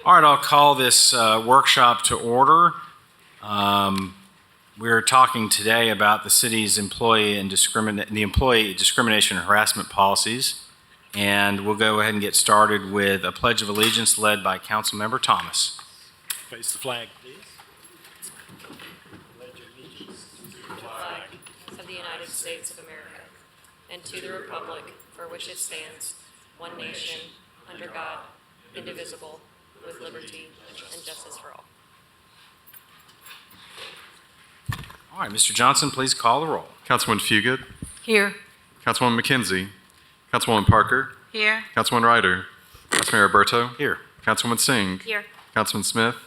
All right, I'll call this workshop to order. We're talking today about the city's employee discrimination and harassment policies. And we'll go ahead and get started with a Pledge of Allegiance led by Councilmember Thomas. Face the flag, please. Pledge allegiance to the flag of the United States of America and to the republic for which it stands, one nation, under God, indivisible, with liberty and justice for all. All right, Mr. Johnson, please call the roll. Councilwoman Fugit, Here. Councilwoman McKenzie, Councilwoman Parker, Here. Councilwoman Ryder, Vice Mayor Berto, Here. Councilwoman Singh, Here. Councilman Smith,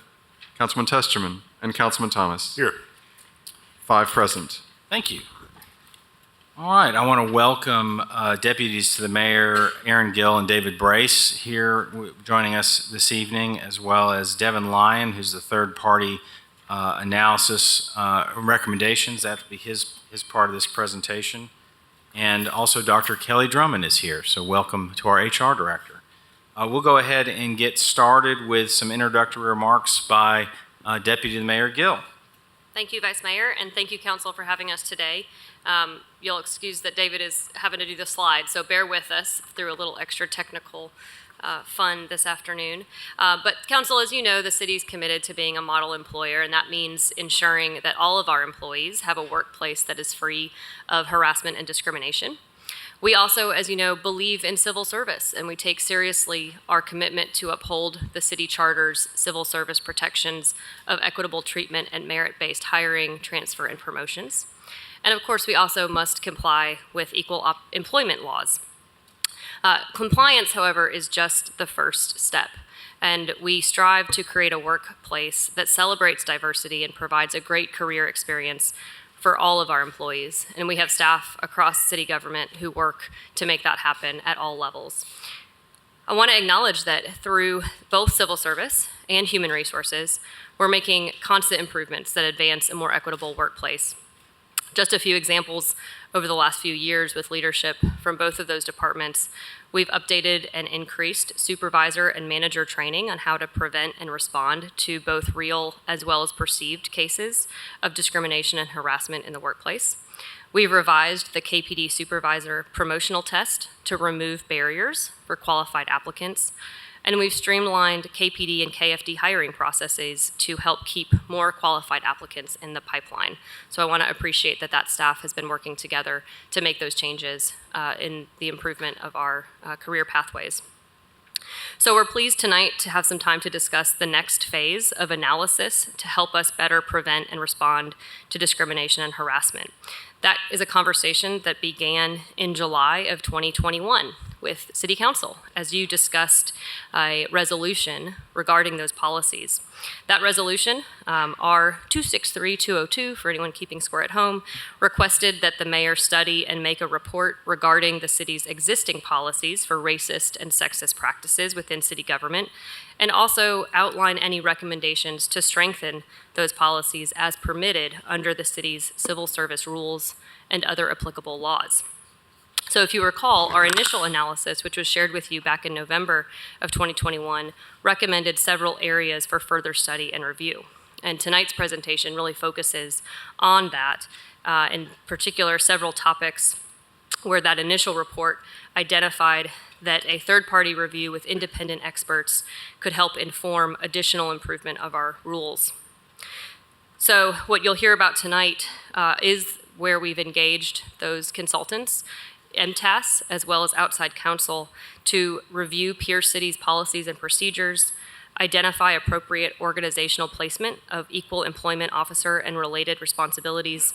Councilman Testerman, and Councilman Thomas. Here. 5 present. Thank you. All right, I want to welcome deputies to the mayor, Aaron Gill and David Brace, here joining us this evening, as well as Devin Lyon, who's the third-party analysis recommendations. That will be his part of this presentation. And also Dr. Kelly Drummond is here, so welcome to our HR director. We'll go ahead and get started with some introductory remarks by Deputy Mayor Gill. Thank you, Vice Mayor, and thank you, Council, for having us today. You'll excuse that David is having to do the slides, so bear with us through a little extra technical fun this afternoon. But Council, as you know, the city's committed to being a model employer, and that means ensuring that all of our employees have a workplace that is free of harassment and discrimination. We also, as you know, believe in civil service, and we take seriously our commitment to uphold the city charter's civil service protections of equitable treatment and merit-based hiring, transfer, and promotions. And of course, we also must comply with equal employment laws. Compliance, however, is just the first step, and we strive to create a workplace that celebrates diversity and provides a great career experience for all of our employees. And we have staff across city government who work to make that happen at all levels. I want to acknowledge that through both civil service and human resources, we're making constant improvements that advance a more equitable workplace. Just a few examples over the last few years with leadership from both of those departments. We've updated and increased supervisor and manager training on how to prevent and respond to both real as well as perceived cases of discrimination and harassment in the workplace. We've revised the KPD supervisor promotional test to remove barriers for qualified applicants. And we've streamlined KPD and KFD hiring processes to help keep more qualified applicants in the pipeline. So I want to appreciate that that staff has been working together to make those changes in the improvement of our career pathways. So we're pleased tonight to have some time to discuss the next phase of analysis to help us better prevent and respond to discrimination and harassment. That is a conversation that began in July of 2021 with City Council as you discussed a resolution regarding those policies. That resolution, R 263202, for anyone keeping score at home, requested that the mayor study and make a report regarding the city's existing policies for racist and sexist practices within city government, and also outline any recommendations to strengthen those policies as permitted under the city's civil service rules and other applicable laws. So if you recall, our initial analysis, which was shared with you back in November of 2021, recommended several areas for further study and review. And tonight's presentation really focuses on that, in particular several topics where that initial report identified that a third-party review with independent experts could help inform additional improvement of our rules. So what you'll hear about tonight is where we've engaged those consultants, MTAS, as well as outside counsel, to review peer cities' policies and procedures, identify appropriate organizational placement of equal employment officer and related responsibilities,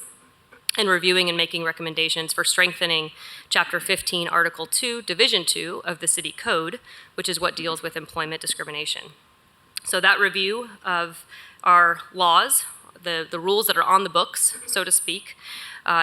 and reviewing and making recommendations for strengthening Chapter 15, Article 2, Division 2 of the City Code, which is what deals with employment discrimination. So that review of our laws, the rules that are on the books, so to speak,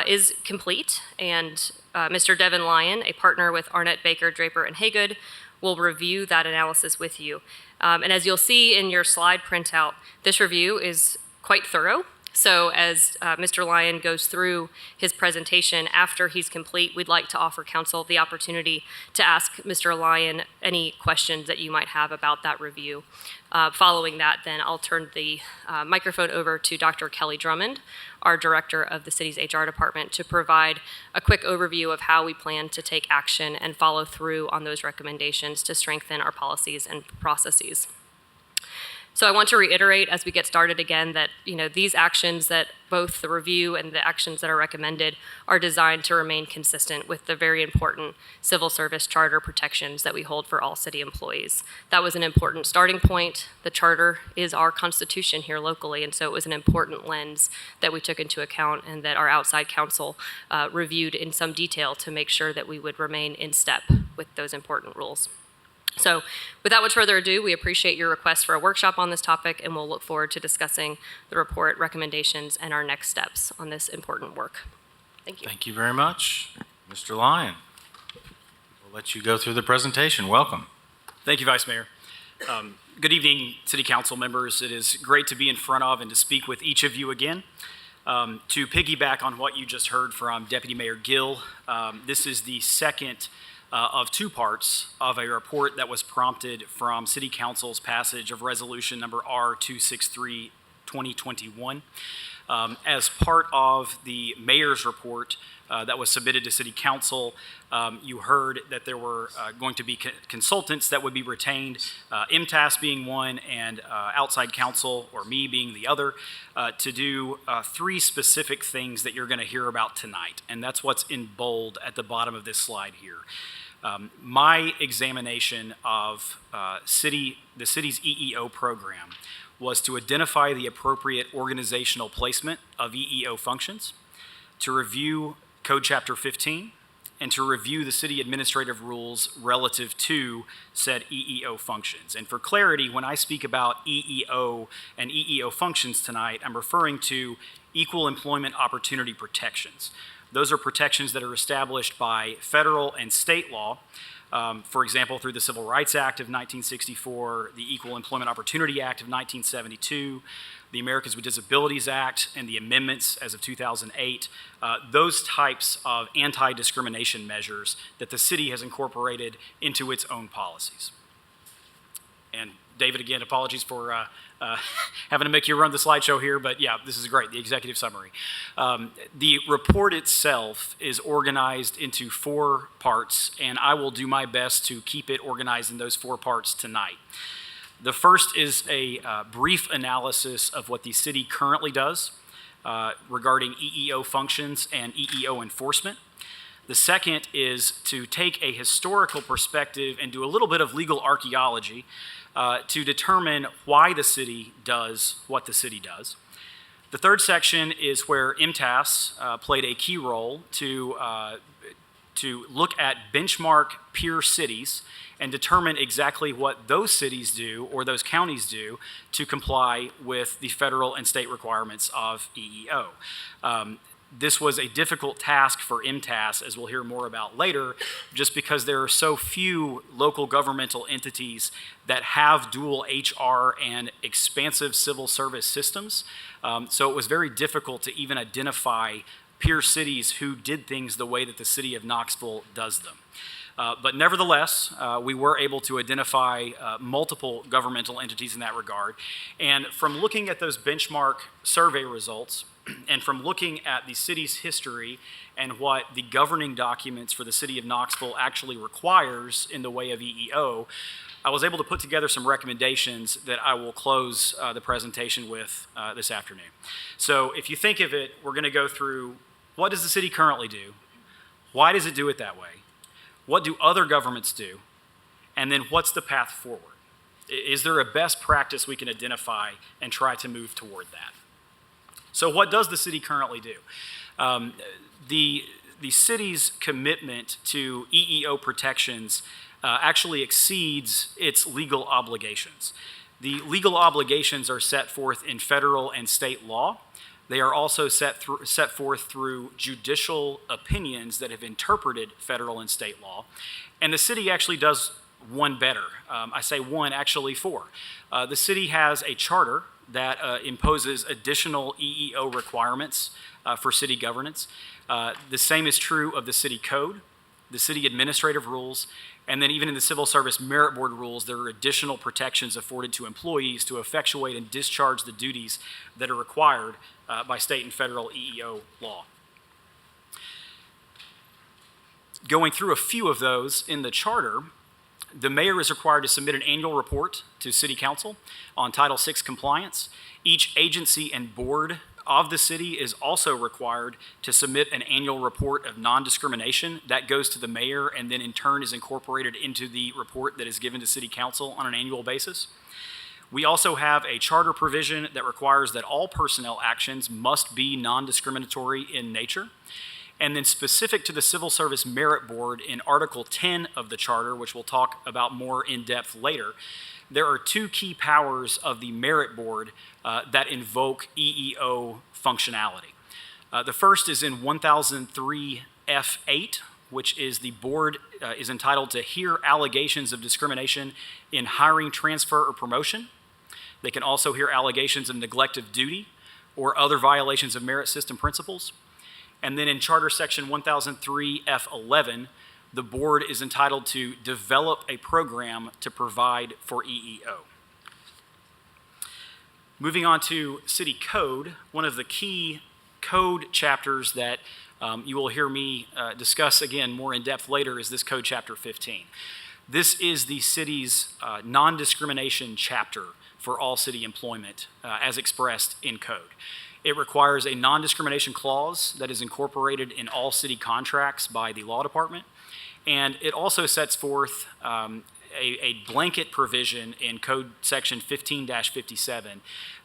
is complete, and Mr. Devin Lyon, a partner with Arnett, Baker, Draper, and Haygood, will review that analysis with you. And as you'll see in your slide printout, this review is quite thorough. So as Mr. Lyon goes through his presentation, after he's complete, we'd like to offer council the opportunity to ask Mr. Lyon any questions that you might have about that review. Following that, then I'll turn the microphone over to Dr. Kelly Drummond, our director of the city's HR department, to provide a quick overview of how we plan to take action and follow through on those recommendations to strengthen our policies and processes. So I want to reiterate as we get started again that, these actions, that both the review and the actions that are recommended are designed to remain consistent with the very important civil service charter protections that we hold for all city employees. That was an important starting point. The charter is our constitution here locally, and so it was an important lens that we took into account and that our outside counsel reviewed in some detail to make sure that we would remain in step with those important rules. So without much further ado, we appreciate your request for a workshop on this topic, and we'll look forward to discussing the report, recommendations, and our next steps on this important work. Thank you. Thank you very much. Mr. Lyon, we'll let you go through the presentation. Welcome. Thank you, Vice Mayor. Good evening, City Council members. It is great to be in front of and to speak with each of you again. To piggyback on what you just heard from Deputy Mayor Gill, this is the second of two parts of a report that was prompted from City Council's passage of Resolution Number R263, 2021. As part of the Mayor's report that was submitted to City Council, you heard that there were going to be consultants that would be retained, MTAS being one and outside counsel, or me being the other, to do three specific things that you're going to hear about tonight. And that's what's in bold at the bottom of this slide here. My examination of the city's EEO program was to identify the appropriate organizational placement of EEO functions, to review Code Chapter 15, and to review the city administrative rules relative to said EEO functions. And for clarity, when I speak about EEO and EEO functions tonight, I'm referring to equal employment opportunity protections. Those are protections that are established by federal and state law, for example, through the Civil Rights Act of 1964, the Equal Employment Opportunity Act of 1972, the Americans with Disabilities Act, and the amendments as of 2008, those types of anti-discrimination measures that the city has incorporated into its own policies. And David, again, apologies for having to make you run the slideshow here, but yeah, this is great, the executive summary. The report itself is organized into 4 parts, and I will do my best to keep it organized in those 4 parts tonight. The first is a brief analysis of what the city currently does regarding EEO functions and EEO enforcement. The second is to take a historical perspective and do a little bit of legal archaeology to determine why the city does what the city does. The third section is where MTAS played a key role to look at benchmark peer cities and determine exactly what those cities do or those counties do to comply with the federal and state requirements of EEO. This was a difficult task for MTAS, as we'll hear more about later, just because there are so few local governmental entities that have dual HR and expansive civil service systems. So it was very difficult to even identify peer cities who did things the way that the city of Knoxville does them. But nevertheless, we were able to identify multiple governmental entities in that regard. And from looking at those benchmark survey results, and from looking at the city's history and what the governing documents for the city of Knoxville actually requires in the way of EEO, I was able to put together some recommendations that I will close the presentation with this afternoon. So if you think of it, we're going to go through what does the city currently do? Why does it do it that way? What do other governments do? And then what's the path forward? Is there a best practice we can identify and try to move toward that? So what does the city currently do? The city's commitment to EEO protections actually exceeds its legal obligations. The legal obligations are set forth in federal and state law. They are also set forth through judicial opinions that have interpreted federal and state law. And the city actually does one better. I say one, actually 4. The city has a charter that imposes additional EEO requirements for city governance. The same is true of the city code, the city administrative rules, and then even in the Civil Service Merit Board rules, there are additional protections afforded to employees to effectuate and discharge the duties that are required by state and federal EEO law. Going through a few of those in the charter, the mayor is required to submit an annual report to City Council on Title VI compliance. Each agency and board of the city is also required to submit an annual report of non-discrimination. That goes to the mayor and then in turn is incorporated into the report that is given to City Council on an annual basis. We also have a charter provision that requires that all personnel actions must be non-discriminatory in nature. And then specific to the Civil Service Merit Board in Article 10 of the charter, which we'll talk about more in depth later, there are two key powers of the Merit Board that invoke EEO functionality. The first is in 1003 F8, which is the board is entitled to hear allegations of discrimination in hiring, transfer, or promotion. They can also hear allegations of neglect of duty or other violations of merit system principles. And then in Charter Section 1003 F11, the board is entitled to develop a program to provide for EEO. Moving on to City Code, one of the key code chapters that you will hear me discuss again more in depth later is this Code Chapter 15. This is the city's non-discrimination chapter for all city employment as expressed in code. It requires a non-discrimination clause that is incorporated in all city contracts by the law department. And it also sets forth a blanket provision in Code Section 15-57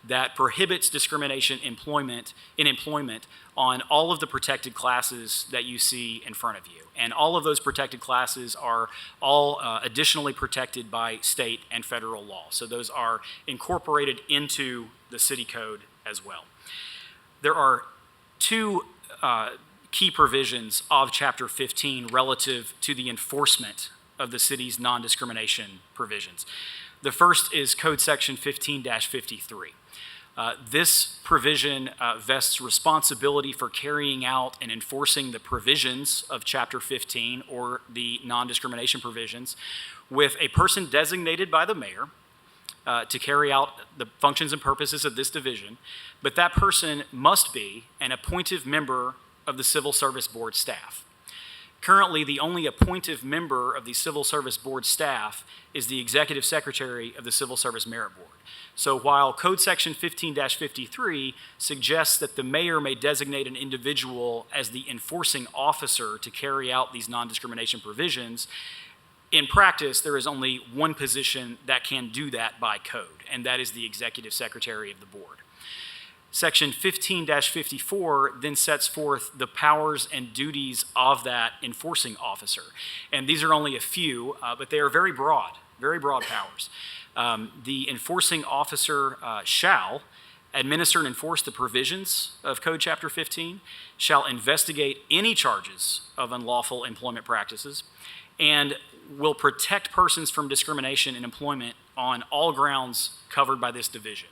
that prohibits discrimination in employment on all of the protected classes that you see in front of you. And all of those protected classes are all additionally protected by state and federal law. So those are incorporated into the city code as well. There are two key provisions of Chapter 15 relative to the enforcement of the city's non-discrimination provisions. The first is Code Section 15-53. This provision vests responsibility for carrying out and enforcing the provisions of Chapter 15 or the non-discrimination provisions with a person designated by the mayor to carry out the functions and purposes of this division, but that person must be an appointive member of the Civil Service Board staff. Currently, the only appointive member of the Civil Service Board staff is the Executive Secretary of the Civil Service Merit Board. So while Code Section 15-53 suggests that the mayor may designate an individual as the enforcing officer to carry out these non-discrimination provisions, in practice, there is only one position that can do that by code, and that is the Executive Secretary of the Board. Section 15-54 then sets forth the powers and duties of that enforcing officer. And these are only a few, but they are very broad powers. The enforcing officer shall administer and enforce the provisions of Code Chapter 15, shall investigate any charges of unlawful employment practices, and will protect persons from discrimination in employment on all grounds covered by this division.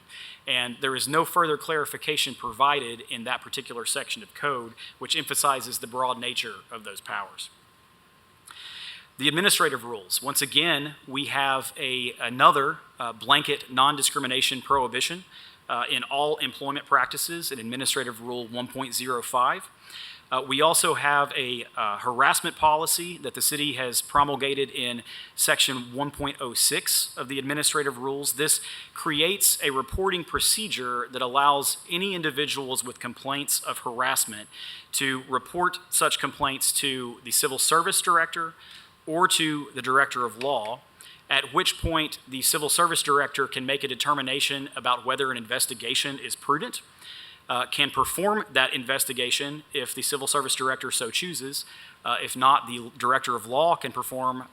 And there is no further clarification provided in that particular section of code, which emphasizes the broad nature of those powers. The administrative rules. Once again, we have another blanket non-discrimination prohibition in all employment practices in Administrative Rule 1.05. We also have a harassment policy that the city has promulgated in Section 1.06 of the administrative rules. This creates a reporting procedure that allows any individuals with complaints of harassment to report such complaints to the Civil Service Director or to the Director of Law, at which point the Civil Service Director can make a determination about whether an investigation is prudent, can perform that investigation if the Civil Service Director so chooses. If not, the Director of Law can perform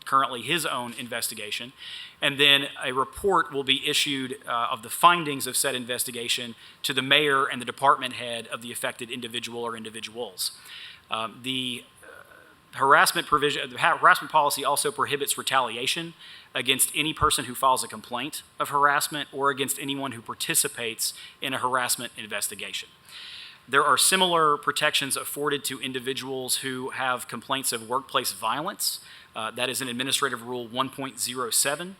currently his own investigation. And then a report will be issued of the findings of said investigation to the mayor and the department head of the affected individual or individuals. The harassment provision, the harassment policy also prohibits retaliation against any person who files a complaint of harassment or against anyone who participates in a harassment investigation. There are similar protections afforded to individuals who have complaints of workplace violence. That is in Administrative Rule 1.07.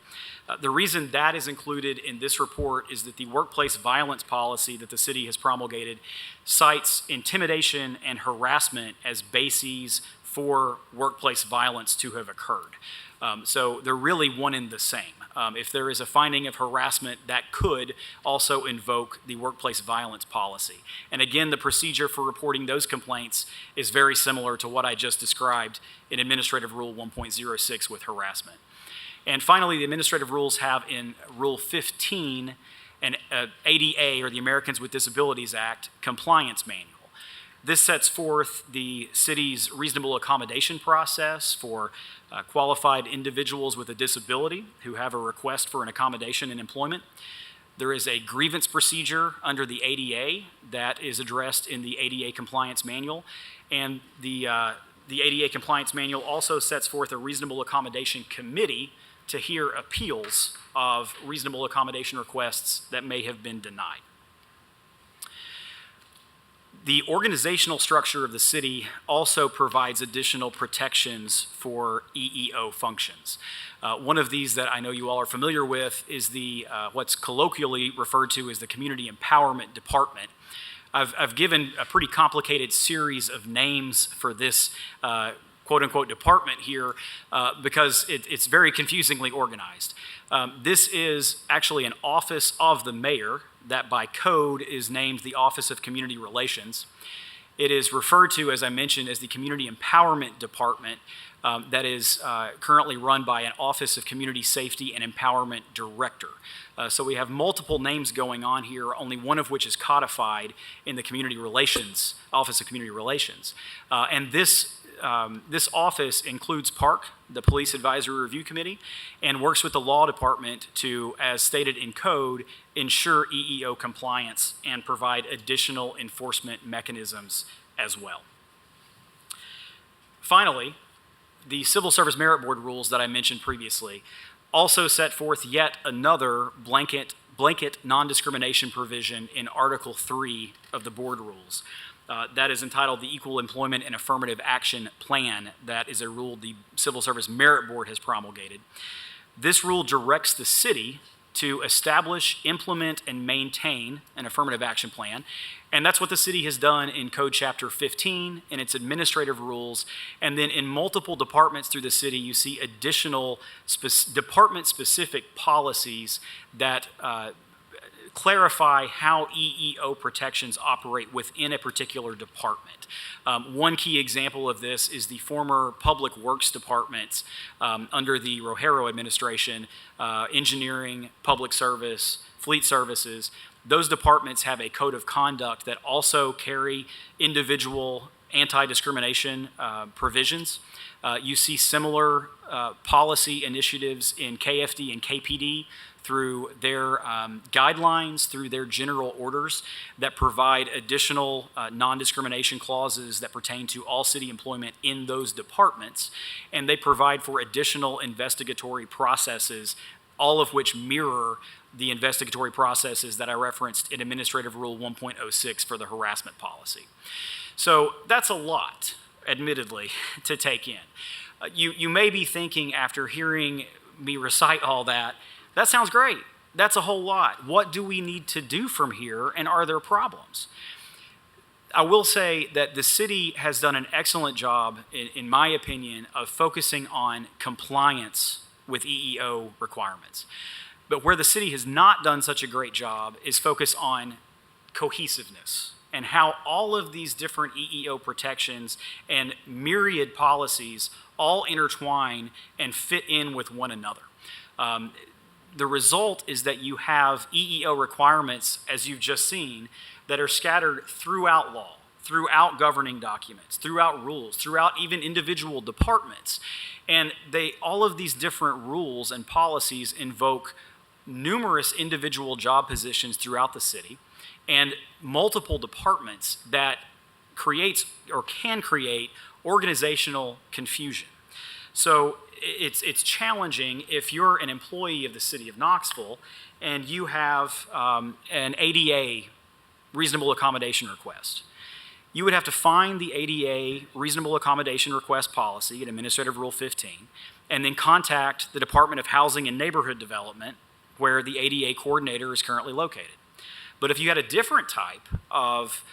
The reason that is included in this report is that the workplace violence policy that the city has promulgated cites intimidation and harassment as bases for workplace violence to have occurred. So they're really one and the same. If there is a finding of harassment, that could also invoke the workplace violence policy. And again, the procedure for reporting those complaints is very similar to what I just described in Administrative Rule 1.06 with harassment. And finally, the administrative rules have in Rule 15 an ADA, or the Americans with Disabilities Act, compliance manual. This sets forth the city's reasonable accommodation process for qualified individuals with a disability who have a request for an accommodation in employment. There is a grievance procedure under the ADA that is addressed in the ADA compliance manual. And the ADA compliance manual also sets forth a reasonable accommodation committee to hear appeals of reasonable accommodation requests that may have been denied. The organizational structure of the city also provides additional protections for EEO functions. One of these that I know you all are familiar with is the what's colloquially referred to as the Community Empowerment Department. I've given a pretty complicated series of names for this quote-unquote department here because it's very confusingly organized. This is actually an office of the mayor that by code is named the Office of Community Relations. It is referred to, as I mentioned, as the Community Empowerment Department that is currently run by an Office of Community Safety and Empowerment Director. So we have multiple names going on here, only one of which is codified in the Community Relations, Office of Community Relations. And this office includes PARC, the Police Advisory Review Committee, and works with the law department to, as stated in code, ensure EEO compliance and provide additional enforcement mechanisms as well. Finally, the Civil Service Merit Board rules that I mentioned previously also set forth yet another blanket non-discrimination provision in Article 3 of the board rules. That is entitled the Equal Employment and Affirmative Action Plan. That is a rule the Civil Service Merit Board has promulgated. This rule directs the city to establish, implement, and maintain an affirmative action plan. And that's what the city has done in Code Chapter 15 in its administrative rules. And then in multiple departments through the city, you see additional department-specific policies that clarify how EEO protections operate within a particular department. One key example of this is the former Public Works departments under the Rogero administration, engineering, public service, fleet services. Those departments have a code of conduct that also carry individual anti-discrimination provisions. You see similar policy initiatives in KFD and KPD through their guidelines, through their general orders that provide additional non-discrimination clauses that pertain to all city employment in those departments. And they provide for additional investigatory processes, all of which mirror the investigatory processes that I referenced in Administrative Rule 1.06 for the harassment policy. So that's a lot, admittedly, to take in. You may be thinking after hearing me recite all that, that sounds great. That's a whole lot. What do we need to do from here, and are there problems? I will say that the city has done an excellent job, in my opinion, of focusing on compliance with EEO requirements. But where the city has not done such a great job is focus on cohesiveness and how all of these different EEO protections and myriad policies all intertwine and fit in with one another. The result is that you have EEO requirements, as you've just seen, that are scattered throughout law, throughout governing documents, throughout rules, throughout even individual departments. And all of these different rules and policies invoke numerous individual job positions throughout the city and multiple departments that creates or can create organizational confusion. So it's challenging if you're an employee of the city of Knoxville and you have an ADA reasonable accommodation request. You would have to find the ADA reasonable accommodation request policy in Administrative Rule 15 and then contact the Department of Housing and Neighborhood Development where the ADA coordinator is currently located. But if you had a different type of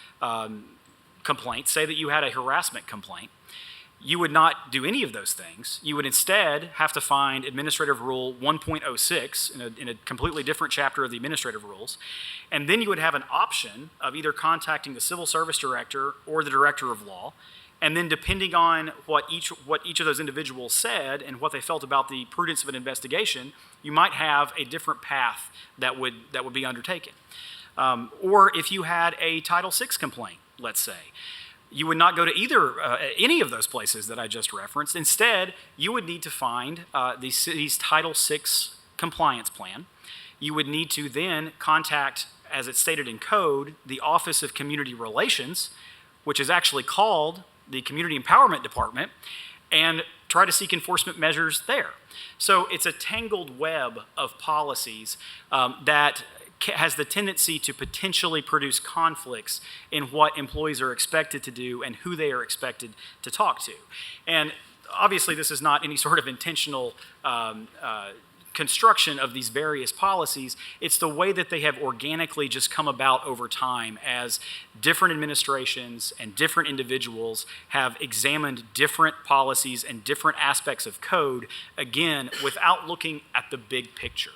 complaint, say that you had a harassment complaint, you would not do any of those things. You would instead have to find Administrative Rule 1.06 in a completely different chapter of the Administrative Rules, and then you would have an option of either contacting the Civil Service Director or the Director of Law, and then depending on what each of those individuals said and what they felt about the prudence of an investigation, you might have a different path that would be undertaken. Or if you had a Title VI complaint, let's say, you would not go to any of those places that I just referenced. Instead, you would need to find the city's Title VI compliance plan. You would need to then contact, as it's stated in code, the Office of Community Relations, which is actually called the Community Empowerment Department, and try to seek enforcement measures there. So it's a tangled web of policies that has the tendency to potentially produce conflicts in what employees are expected to do and who they are expected to talk to. And obviously, this is not any sort of intentional construction of these various policies. It's the way that they have organically just come about over time as different administrations and different individuals have examined different policies and different aspects of code, again, without looking at the big picture.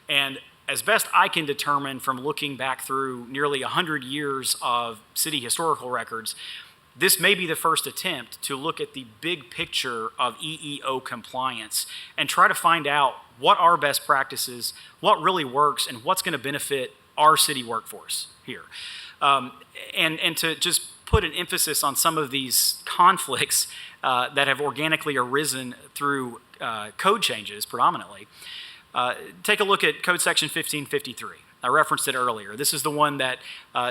And as best I can determine from looking back through nearly 100 years of city historical records, this may be the first attempt to look at the big picture of EEO compliance and try to find out what are best practices, what really works, and what's going to benefit our city workforce here. And to just put an emphasis on some of these conflicts that have organically arisen through code changes predominantly, take a look at Code Section 1553. I referenced it earlier. This is the one that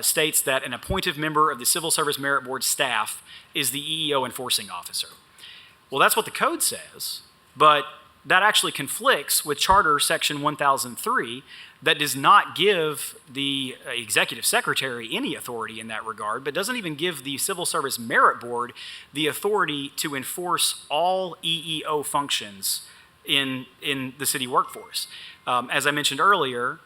states that an appointed member of the Civil Service Merit Board staff is the EEO enforcing officer. Well, that's what the code says, but that actually conflicts with Charter Section 1003 that does not give the executive secretary any authority in that regard, but doesn't even give the Civil Service Merit Board the authority to enforce all EEO functions in the city workforce. As I mentioned earlier,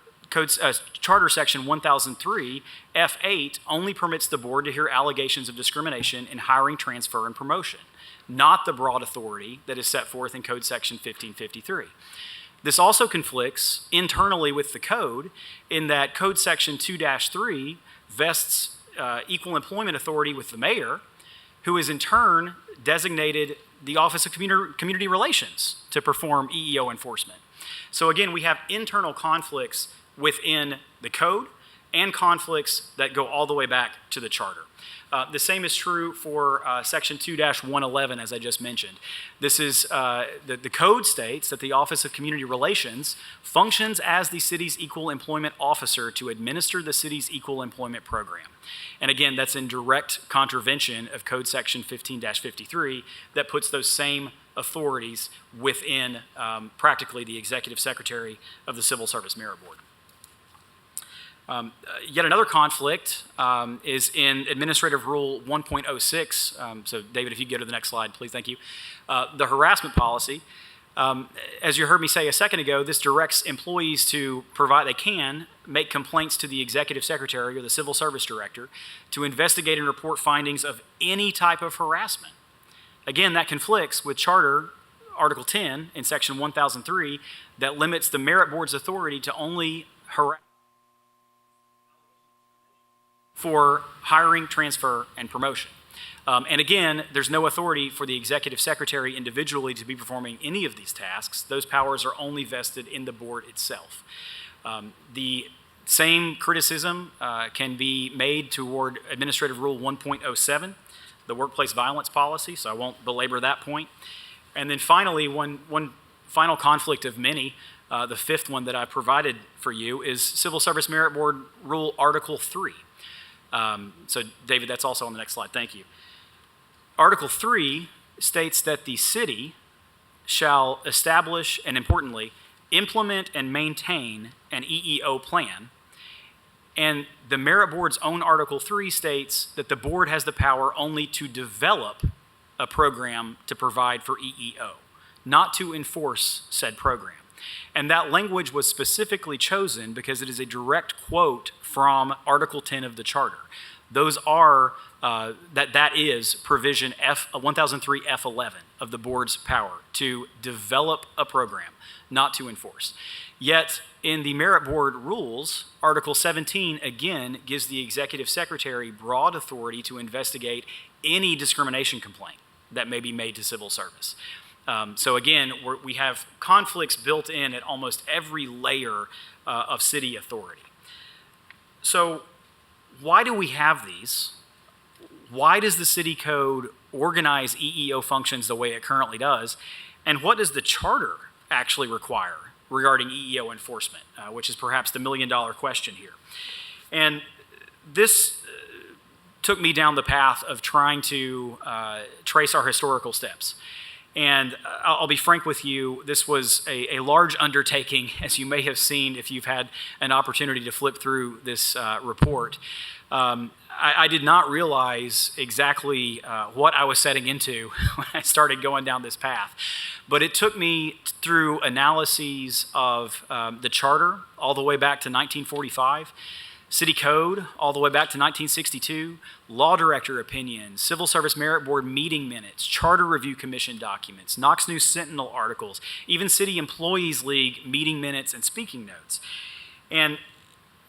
Charter Section 1003, F8, only permits the board to hear allegations of discrimination in hiring, transfer, and promotion, not the broad authority that is set forth in Code Section 1553. This also conflicts internally with the code in that Code Section 2-3 vests equal employment authority with the mayor, who is in turn designated the Office of Community Relations to perform EEO enforcement. So again, we have internal conflicts within the code and conflicts that go all the way back to the charter. The same is true for Section 2-111, as I just mentioned. This is, the code states that the Office of Community Relations functions as the city's equal employment officer to administer the city's equal employment program. And again, that's in direct contravention of Code Section 15-53 that puts those same authorities within practically the executive secretary of the Civil Service Merit Board. Yet another conflict is in Administrative Rule 1.06. So David, if you go to the next slide, please, thank you. The harassment policy. As you heard me say a second ago, this directs employees to they can make complaints to the executive secretary or the civil service director to investigate and report findings of any type of harassment. Again, that conflicts with Charter Article 10 in Section 1003 that limits the merit board's authority to only harass for hiring, transfer, and promotion. And again, there's no authority for the executive secretary individually to be performing any of these tasks. Those powers are only vested in the board itself. The same criticism can be made toward Administrative Rule 1.07, the workplace violence policy, so I won't belabor that point. And then finally, one final conflict of many, the fifth one that I provided for you, is Civil Service Merit Board Rule Article 3. So David, that's also on the next slide, thank you. Article 3 states that the city shall establish and, importantly, implement and maintain an EEO plan. And the Merit Board's own Article 3 states that the board has the power only to develop a program to provide for EEO, not to enforce said program. And that language was specifically chosen because it is a direct quote from Article 10 of the Charter. Those are, that is provision 1003 F11 of the board's power to develop a program, not to enforce. Yet, in the Merit Board rules, Article 17 again gives the executive secretary broad authority to investigate any discrimination complaint that may be made to civil service. So again, we have conflicts built in at almost every layer of city authority. So why do we have these? Why does the city code organize EEO functions the way it currently does? And what does the charter actually require regarding EEO enforcement, which is perhaps the million-dollar question here? And this took me down the path of trying to trace our historical steps. And I'll be frank with you, this was a large undertaking, as you may have seen if you've had an opportunity to flip through this report. I did not realize exactly what I was setting into when I started going down this path. But it took me through analyses of the charter all the way back to 1945, City Code all the way back to 1962, Law Director opinions, Civil Service Merit Board meeting minutes, Charter Review Commission documents, Knox News Sentinel articles, even City Employees League meeting minutes and speaking notes. And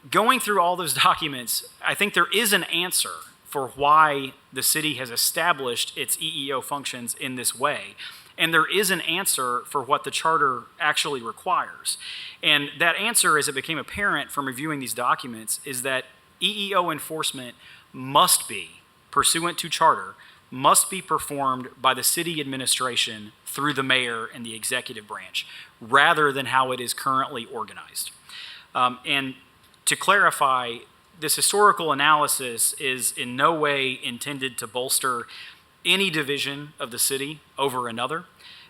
going through all those documents, I think there is an answer for why the city has established its EEO functions in this way. And there is an answer for what the charter actually requires. And that answer, as it became apparent from reviewing these documents, is that EEO enforcement must be, pursuant to charter, must be performed by the city administration through the mayor and the executive branch, rather than how it is currently organized. And to clarify, this historical analysis is in no way intended to bolster any division of the city over another.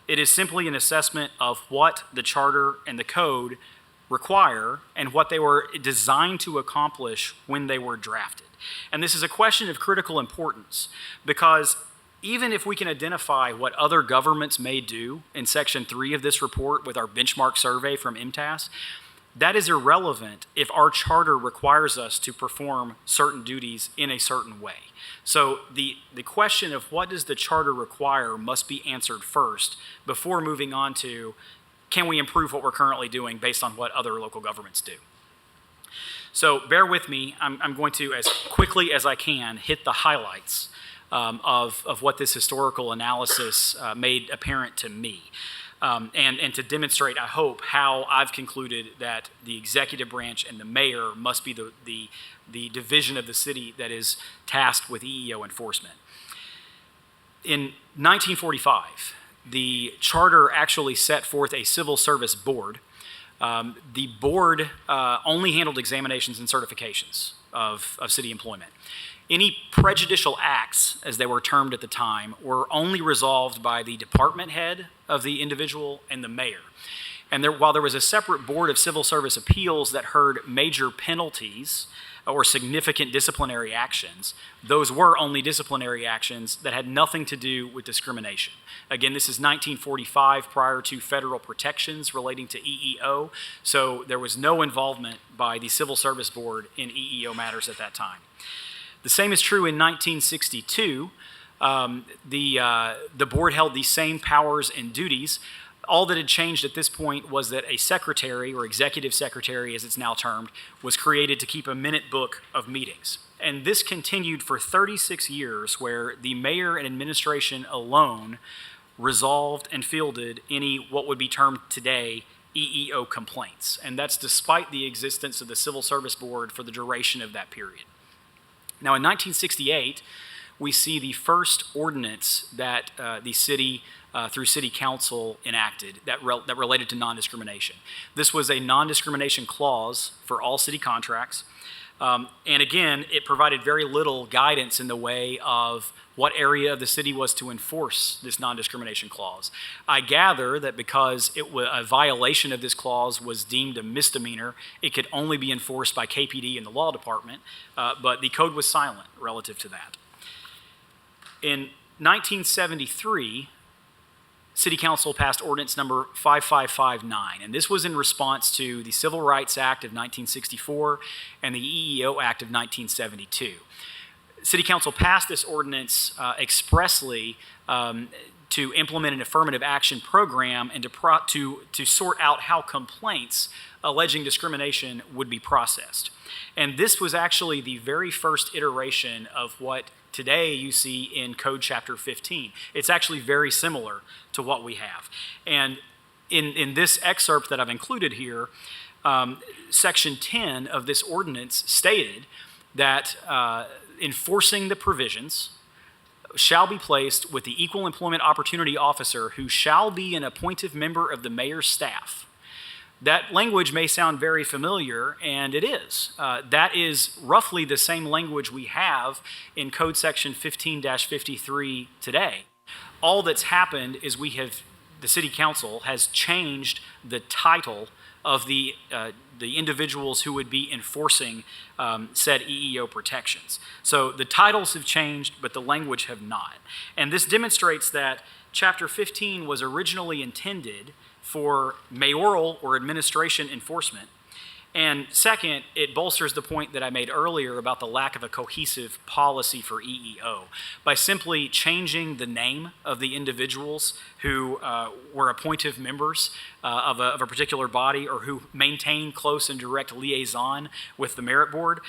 It is simply an assessment of what the charter and the code require and what they were designed to accomplish when they were drafted. And this is a question of critical importance because even if we can identify what other governments may do in Section 3 of this report with our benchmark survey from MTAS, that is irrelevant if our charter requires us to perform certain duties in a certain way. So the question of what does the charter require must be answered first before moving on to can we improve what we're currently doing based on what other local governments do. So bear with me. I'm going to, as quickly as I can, hit the highlights of what this historical analysis made apparent to me. And to demonstrate, I hope, how I've concluded that the executive branch and the mayor must be the division of the city that is tasked with EEO enforcement. In 1945, the charter actually set forth a civil service board. The board only handled examinations and certifications of city employment. Any prejudicial acts, as they were termed at the time, were only resolved by the department head of the individual and the mayor. And while there was a separate board of civil service appeals that heard major penalties or significant disciplinary actions, those were only disciplinary actions that had nothing to do with discrimination. Again, this is 1945, prior to federal protections relating to EEO, so there was no involvement by the Civil Service Board in EEO matters at that time. The same is true in 1962. The board held the same powers and duties. All that had changed at this point was that a secretary, or executive secretary as it's now termed, was created to keep a minute book of meetings. And this continued for 36 years, where the mayor and administration alone resolved and fielded any what would be termed today EEO complaints. And that's despite the existence of the Civil Service Board for the duration of that period. Now, in 1968, we see the first ordinance that the city, through city council, enacted that related to non-discrimination. This was a non-discrimination clause for all city contracts. And again, it provided very little guidance in the way of what area of the city was to enforce this non-discrimination clause. I gather that because a violation of this clause was deemed a misdemeanor, it could only be enforced by KPD and the law department, but the code was silent relative to that. In 1973, City Council passed ordinance number 5559, and this was in response to the Civil Rights Act of 1964 and the EEO Act of 1972. City Council passed this ordinance expressly to implement an affirmative action program and to sort out how complaints alleging discrimination would be processed. And this was actually the very first iteration of what today you see in Code Chapter 15. It's actually very similar to what we have. And in this excerpt that I've included here, Section 10 of this ordinance stated that enforcing the provisions shall be placed with the Equal Employment Opportunity Officer, who shall be an appointive member of the mayor's staff. That language may sound very familiar, and it is. That is roughly the same language we have in Code Section 15-53 today. All that's happened is the City Council has changed the title of the individuals who would be enforcing said EEO protections. So the titles have changed, but the language have not. And this demonstrates that Chapter 15 was originally intended for mayoral or administration enforcement. And second, it bolsters the point that I made earlier about the lack of a cohesive policy for EEO. By simply changing the name of the individuals who were appointive members of a particular body or who maintain close and direct liaison with the merit board,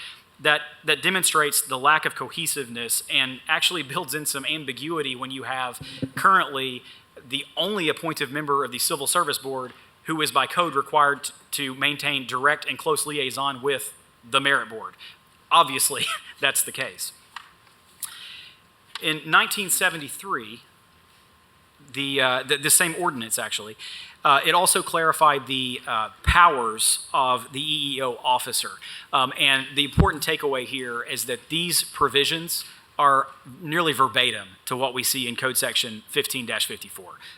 that demonstrates the lack of cohesiveness and actually builds in some ambiguity when you have currently the only appointive member of the Civil Service Board who is by code required to maintain direct and close liaison with the merit board. Obviously, that's the case. In 1973, the same ordinance actually, it also clarified the powers of the EEO officer. And the important takeaway here is that these provisions are nearly verbatim to what we see in Code Section 15-54.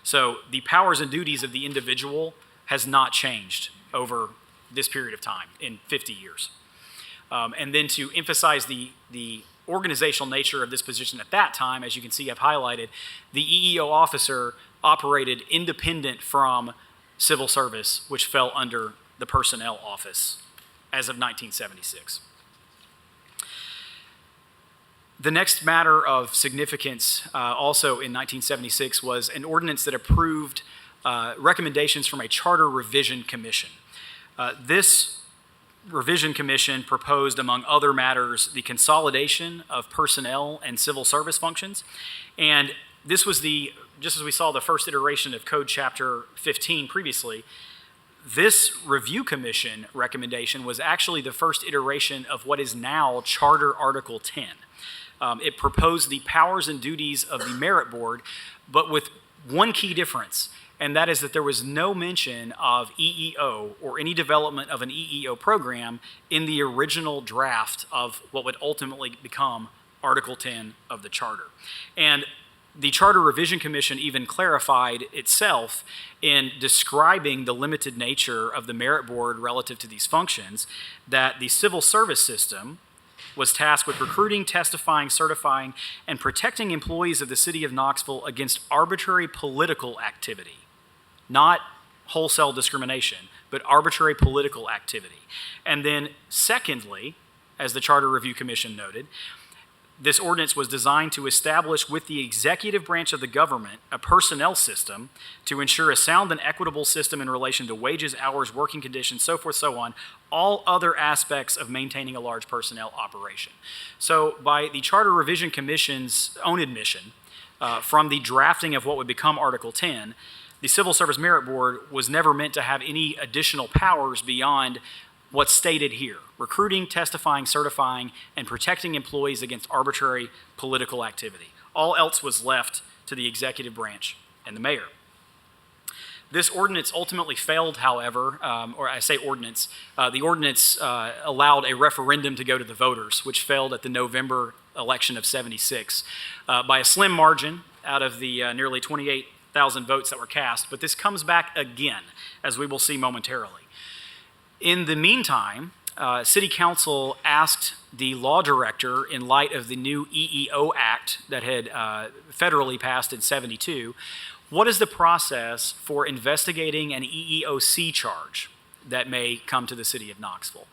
So the powers and duties of the individual has not changed over this period of time in 50 years. And then to emphasize the organizational nature of this position at that time, as you can see I've highlighted, the EEO officer operated independent from civil service, which fell under the personnel office as of 1976. The next matter of significance also in 1976 was an ordinance that approved recommendations from a charter revision commission. This revision commission proposed, among other matters, the consolidation of personnel and civil service functions. And this was just as we saw the first iteration of Code Chapter 15 previously, this review commission recommendation was actually the first iteration of what is now Charter Article 10. It proposed the powers and duties of the merit board, but with one key difference, and that is that there was no mention of EEO or any development of an EEO program in the original draft of what would ultimately become Article 10 of the Charter. And the Charter Revision Commission even clarified itself in describing the limited nature of the merit board relative to these functions, that the civil service system was tasked with recruiting, testifying, certifying, and protecting employees of the city of Knoxville against arbitrary political activity. Not wholesale discrimination, but arbitrary political activity. And then secondly, as the Charter Review Commission noted, this ordinance was designed to establish with the executive branch of the government a personnel system to ensure a sound and equitable system in relation to wages, hours, working conditions, so forth, so on, all other aspects of maintaining a large personnel operation. So by the Charter Revision Commission's own admission, from the drafting of what would become Article 10, the Civil Service Merit Board was never meant to have any additional powers beyond what's stated here: recruiting, testifying, certifying, and protecting employees against arbitrary political activity. All else was left to the executive branch and the mayor. This ordinance ultimately failed, however, or I say ordinance, the ordinance allowed a referendum to go to the voters, which failed at the November election of '76 by a slim margin out of the nearly 28,000 votes that were cast. But this comes back again, as we will see momentarily. In the meantime, City Council asked the law director, in light of the new EEO Act that had federally passed in '72, what is the process for investigating an EEOC charge that may come to the city of Knoxville?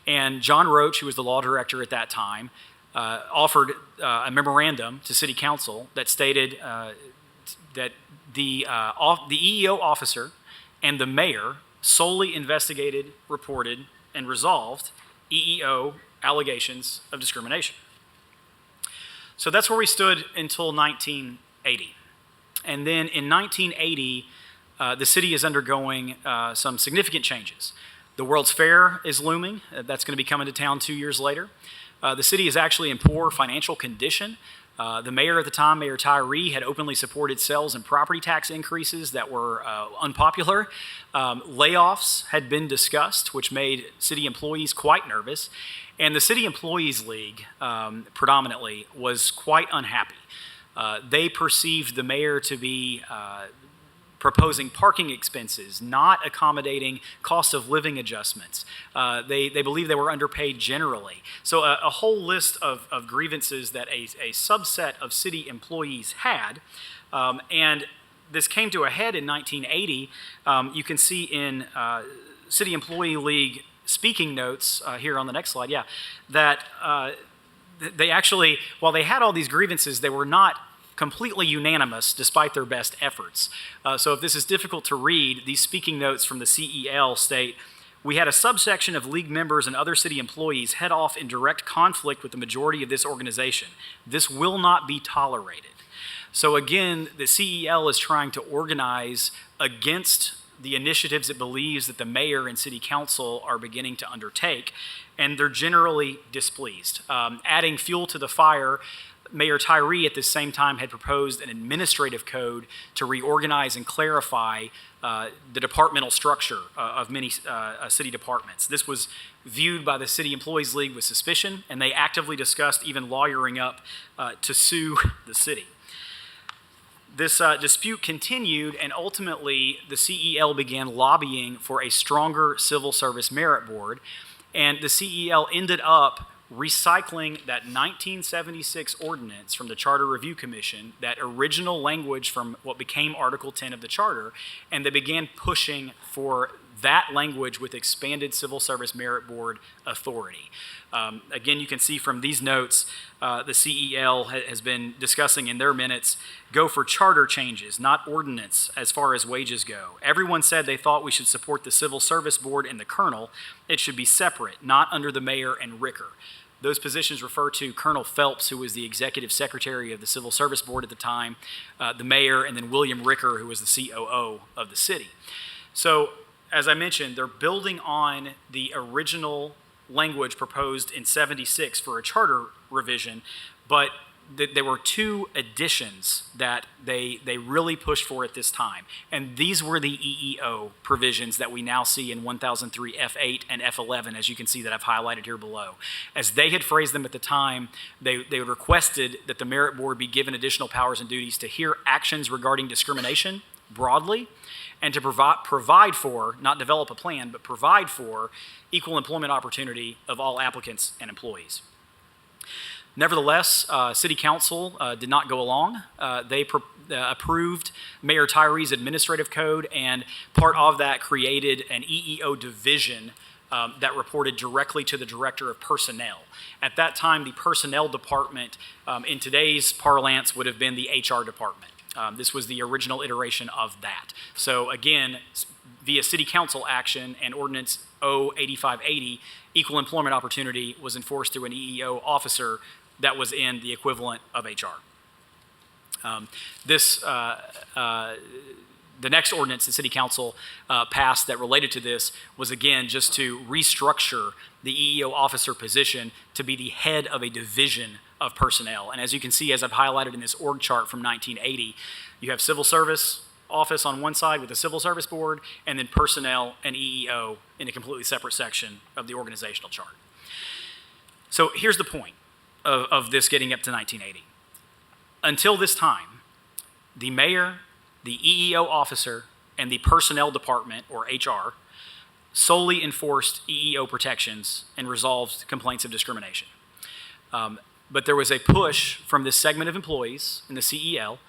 And John Roach, who was the law director at that time, offered a memorandum to City Council that stated that the EEO officer and the mayor solely investigated, reported, and resolved EEO allegations of discrimination. So that's where we stood until 1980. And then in 1980, the city is undergoing some significant changes. The World's Fair is looming. That's going to be coming to town 2 years later. The city is actually in poor financial condition. The mayor at the time, Mayor Tyree, had openly supported sales and property tax increases that were unpopular. Layoffs had been discussed, which made city employees quite nervous. And the City Employees League, predominantly, was quite unhappy. They perceived the mayor to be proposing parking expenses, not accommodating cost of living adjustments. They believe they were underpaid generally. So a whole list of grievances that a subset of city employees had. And this came to a head in 1980. You can see in City Employee League speaking notes here on the next slide, that they actually, while they had all these grievances, they were not completely unanimous despite their best efforts. So if this is difficult to read, these speaking notes from the CEL state, we had a subsection of league members and other city employees head off in direct conflict with the majority of this organization. This will not be tolerated. So again, the CEL is trying to organize against the initiatives it believes that the mayor and city council are beginning to undertake, and they're generally displeased. Adding fuel to the fire, Mayor Tyree at the same time had proposed an administrative code to reorganize and clarify the departmental structure of many city departments. This was viewed by the City Employees League with suspicion, and they actively discussed even lawyering up to sue the city. This dispute continued, and ultimately the CEL began lobbying for a stronger civil service merit board, and the CEL ended up recycling that 1976 ordinance from the Charter Review Commission, that original language from what became Article 10 of the Charter, and they began pushing for that language with expanded civil service merit board authority. Again, you can see from these notes, the CEL has been discussing in their minutes, go for charter changes, not ordinance as far as wages go. Everyone said they thought we should support the civil service board and the colonel. It should be separate, not under the mayor and Ricker. Those positions refer to Colonel Phelps, who was the executive secretary of the Civil Service Board at the time, the mayor, and then William Ricker, who was the COO of the city. So, as I mentioned, they're building on the original language proposed in '76 for a charter revision, but there were two additions that they really pushed for at this time. And these were the EEO provisions that we now see in 1003 F8 and F11, as you can see that I've highlighted here below. As they had phrased them at the time, they requested that the merit board be given additional powers and duties to hear actions regarding discrimination broadly, and to provide for, not develop a plan, but provide for equal employment opportunity of all applicants and employees. Nevertheless, City Council did not go along. They approved Mayor Tyree's administrative code, and part of that created an EEO division that reported directly to the Director of Personnel. At that time, the Personnel Department, in today's parlance, would have been the HR Department. This was the original iteration of that. So again, via City Council action and Ordinance O8580, equal employment opportunity was enforced through an EEO officer that was in the equivalent of HR. The next ordinance the City Council passed that related to this was, again, just to restructure the EEO officer position to be the head of a division of personnel. And as you can see, as I've highlighted in this org chart from 1980, you have civil service, office on one side with the Civil Service Board, and then personnel and EEO in a completely separate section of the organizational chart. So here's the point of this getting up to 1980. Until this time, the mayor, the EEO officer, and the personnel department, or HR, solely enforced EEO protections and resolved complaints of discrimination. But there was a push from this segment of employees in the CEL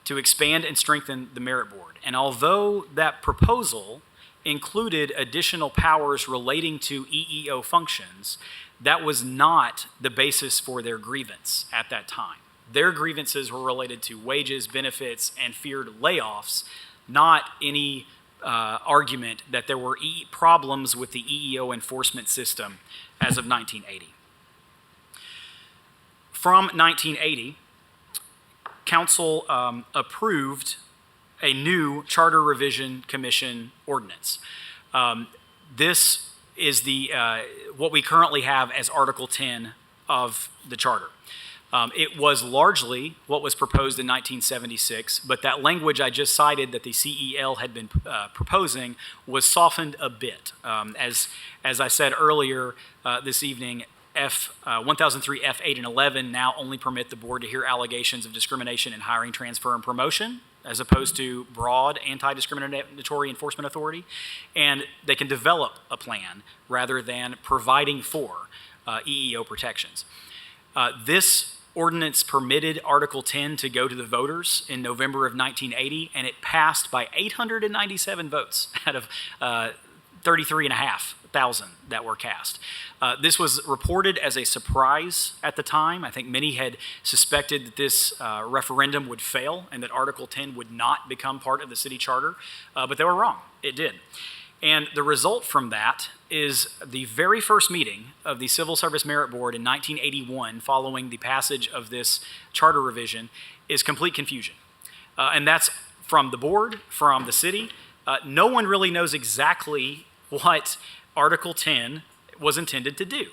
to expand and strengthen the merit board. And although that proposal included additional powers relating to EEO functions, that was not the basis for their grievance at that time. Their grievances were related to wages, benefits, and feared layoffs, not any argument that there were problems with the EEO enforcement system as of 1980. From 1980, Council approved a new Charter Revision Commission ordinance. This is the what we currently have as Article 10 of the Charter. It was largely what was proposed in 1976, but that language I just cited that the CEL had been proposing was softened a bit. As I said earlier this evening, 1003 F8 and 11 now only permit the board to hear allegations of discrimination in hiring, transfer, and promotion, as opposed to broad anti-discriminatory enforcement authority, and they can develop a plan rather than providing for EEO protections. This ordinance permitted Article 10 to go to the voters in November of 1980, and it passed by 897 votes out of 33,500 that were cast. This was reported as a surprise at the time. I think many had suspected that this referendum would fail and that Article 10 would not become part of the city charter, but they were wrong. It did. And the result from that is the very first meeting of the Civil Service Merit Board in 1981, following the passage of this charter revision, is complete confusion. And that's from the board, from the city. No one really knows exactly what Article 10 was intended to do.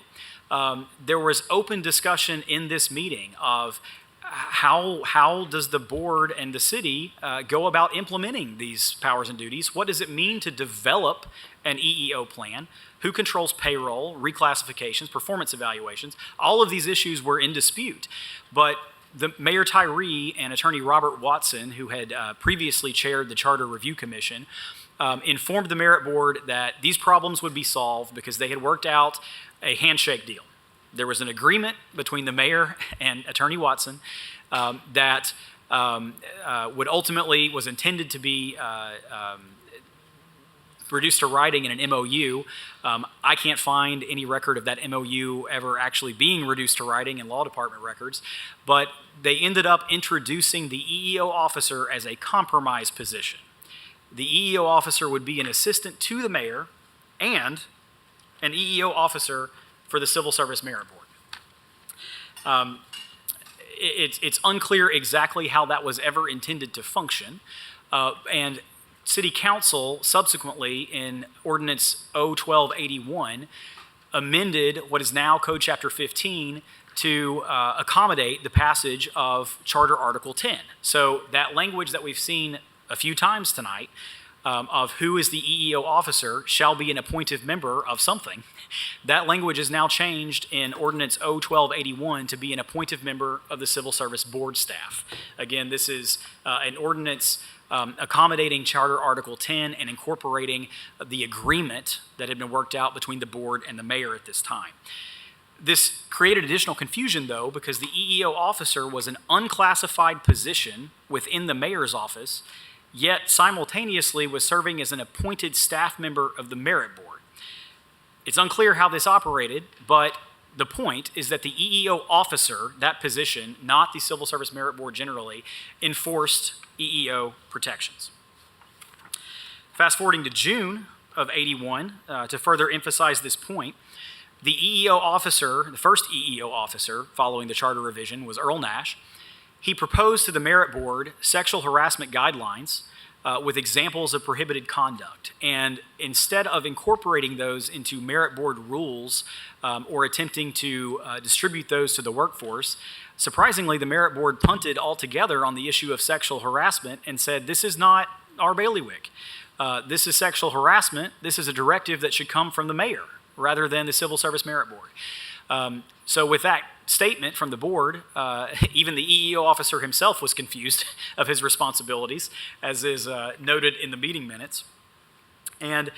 There was open discussion in this meeting of how does the board and the city go about implementing these powers and duties? What does it mean to develop an EEO plan? Who controls payroll, reclassifications, performance evaluations? All of these issues were in dispute. But the Mayor Tyree and Attorney Robert Watson, who had previously chaired the Charter Review Commission, informed the Merit Board that these problems would be solved because they had worked out a handshake deal. There was an agreement between the mayor and Attorney Watson that would ultimately was intended to be reduced to writing in an MOU. I can't find any record of that MOU ever actually being reduced to writing in law department records, but they ended up introducing the EEO officer as a compromise position. The EEO officer would be an assistant to the mayor and an EEO officer for the Civil Service Merit Board. It's unclear exactly how that was ever intended to function, and City Council subsequently in Ordinance 01281 amended what is now Code Chapter 15 to accommodate the passage of Charter Article 10. So that language that we've seen a few times tonight of who is the EEO officer shall be an appointive member of something, that language is now changed in Ordinance 01281 to be an appointive member of the Civil Service Board staff. Again, this is an ordinance accommodating Charter Article 10 and incorporating the agreement that had been worked out between the board and the mayor at this time. This created additional confusion, though, because the EEO officer was an unclassified position within the mayor's office, yet simultaneously was serving as an appointed staff member of the Merit Board. It's unclear how this operated, but the point is that the EEO officer, that position, not the Civil Service Merit Board generally, enforced EEO protections. Fast forwarding to June of '81, to further emphasize this point, the EEO officer, the first EEO officer following the charter revision was Earl Nash. He proposed to the Merit Board sexual harassment guidelines with examples of prohibited conduct. And instead of incorporating those into Merit Board rules or attempting to distribute those to the workforce, surprisingly, the Merit Board punted altogether on the issue of sexual harassment and said, this is not our bailiwick. This is sexual harassment. This is a directive that should come from the mayor rather than the Civil Service Merit Board. So with that statement from the board, even the EEO officer himself was confused of his responsibilities, as is noted in the meeting minutes. And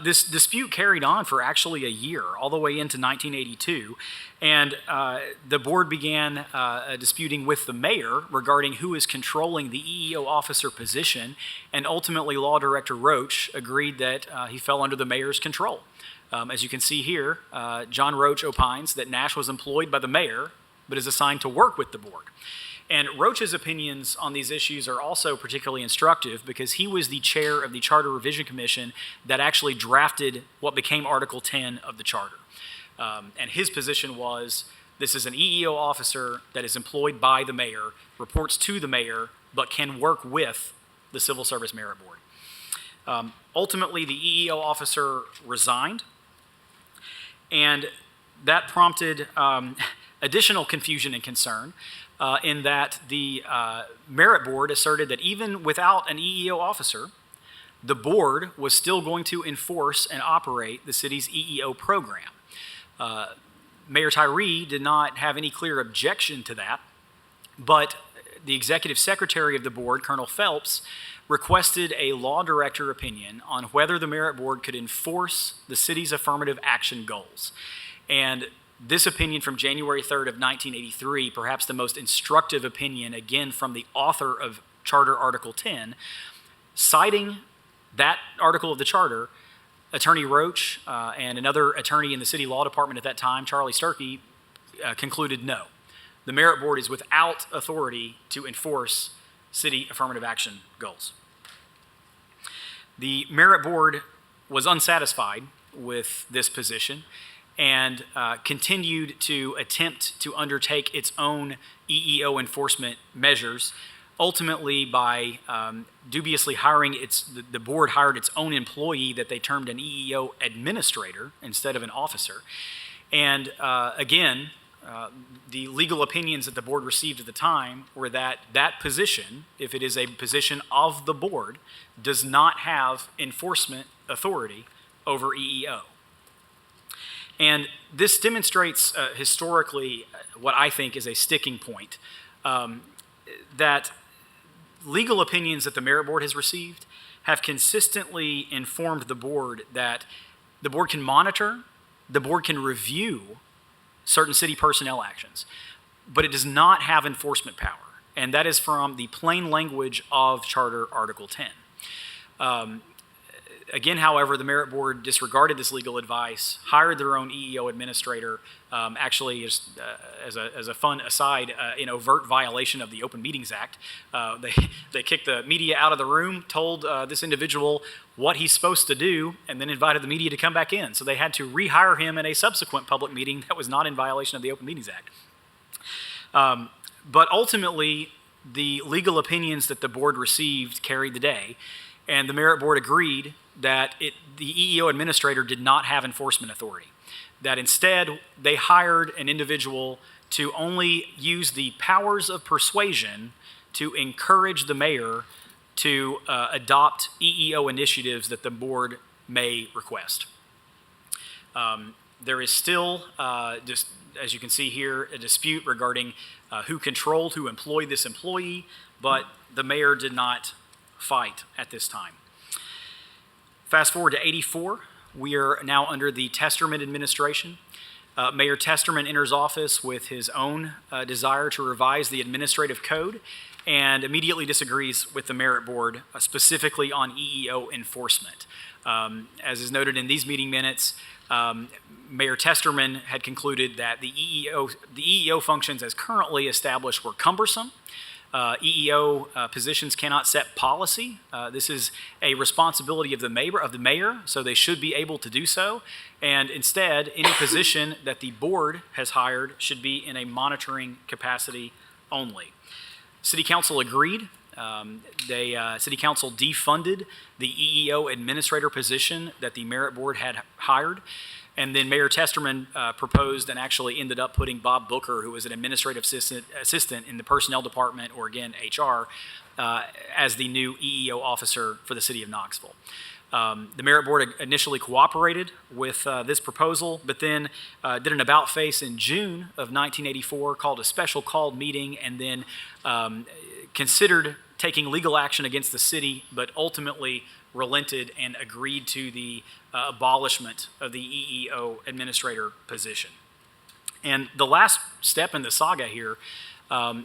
this dispute carried on for actually a year, all the way into 1982. And the board began disputing with the mayor regarding who is controlling the EEO officer position. And ultimately, Law Director Roach agreed that he fell under the mayor's control. As you can see here, John Roach opines that Nash was employed by the mayor, but is assigned to work with the board. And Roach's opinions on these issues are also particularly instructive because he was the chair of the Charter Revision Commission that actually drafted what became Article 10 of the Charter. And his position was, this is an EEO officer that is employed by the mayor, reports to the mayor, but can work with the Civil Service Merit Board. Ultimately, the EEO officer resigned, and that prompted additional confusion and concern in that the Merit Board asserted that even without an EEO officer, the board was still going to enforce and operate the city's EEO program. Mayor Tyree did not have any clear objection to that, but the executive secretary of the board, Colonel Phelps, requested a law director opinion on whether the Merit Board could enforce the city's affirmative action goals. And this opinion from January 3rd of 1983, perhaps the most instructive opinion, again, from the author of Charter Article 10, citing that article of the Charter, Attorney Roach and another attorney in the city law department at that time, Charlie Sturkey, concluded no. The Merit Board is without authority to enforce city affirmative action goals. The Merit Board was unsatisfied with this position and continued to attempt to undertake its own EEO enforcement measures, ultimately by dubiously hiring the board hired its own employee that they termed an EEO administrator instead of an officer. And again, the legal opinions that the board received at the time were that that position, if it is a position of the board, does not have enforcement authority over EEO. And this demonstrates historically what I think is a sticking point, that legal opinions that the Merit Board has received have consistently informed the board that the board can monitor, the board can review certain city personnel actions, but it does not have enforcement power. And that is from the plain language of Charter Article 10. Again, however, the Merit Board disregarded this legal advice, hired their own EEO administrator, actually as a fun aside, in overt violation of the Open Meetings Act. They kicked the media out of the room, told this individual what he's supposed to do, and then invited the media to come back in. So they had to rehire him in a subsequent public meeting that was not in violation of the Open Meetings Act. But ultimately, the legal opinions that the board received carried the day, and the Merit Board agreed that the EEO administrator did not have enforcement authority, that instead they hired an individual to only use the powers of persuasion to encourage the mayor to adopt EEO initiatives that the board may request. There is still, just as you can see here, a dispute regarding who controlled, who employed this employee, but the mayor did not fight at this time. Fast forward to 84, we are now under the Testerman administration. Mayor Testerman enters office with his own desire to revise the administrative code and immediately disagrees with the Merit Board, specifically on EEO enforcement. As is noted in these meeting minutes, Mayor Testerman had concluded that the EEO functions as currently established were cumbersome. EEO positions cannot set policy. This is a responsibility of the mayor, so they should be able to do so. And instead, any position that the board has hired should be in a monitoring capacity only. City Council agreed. City Council defunded the EEO administrator position that the Merit Board had hired. And then Mayor Testerman proposed and actually ended up putting Bob Booker, who was an administrative assistant in the personnel department, or again, HR, as the new EEO officer for the city of Knoxville. The Merit Board initially cooperated with this proposal, but then did an about-face in June of 1984, called a special called meeting, and then considered taking legal action against the city, but ultimately relented and agreed to the abolishment of the EEO administrator position. And the last step in the saga here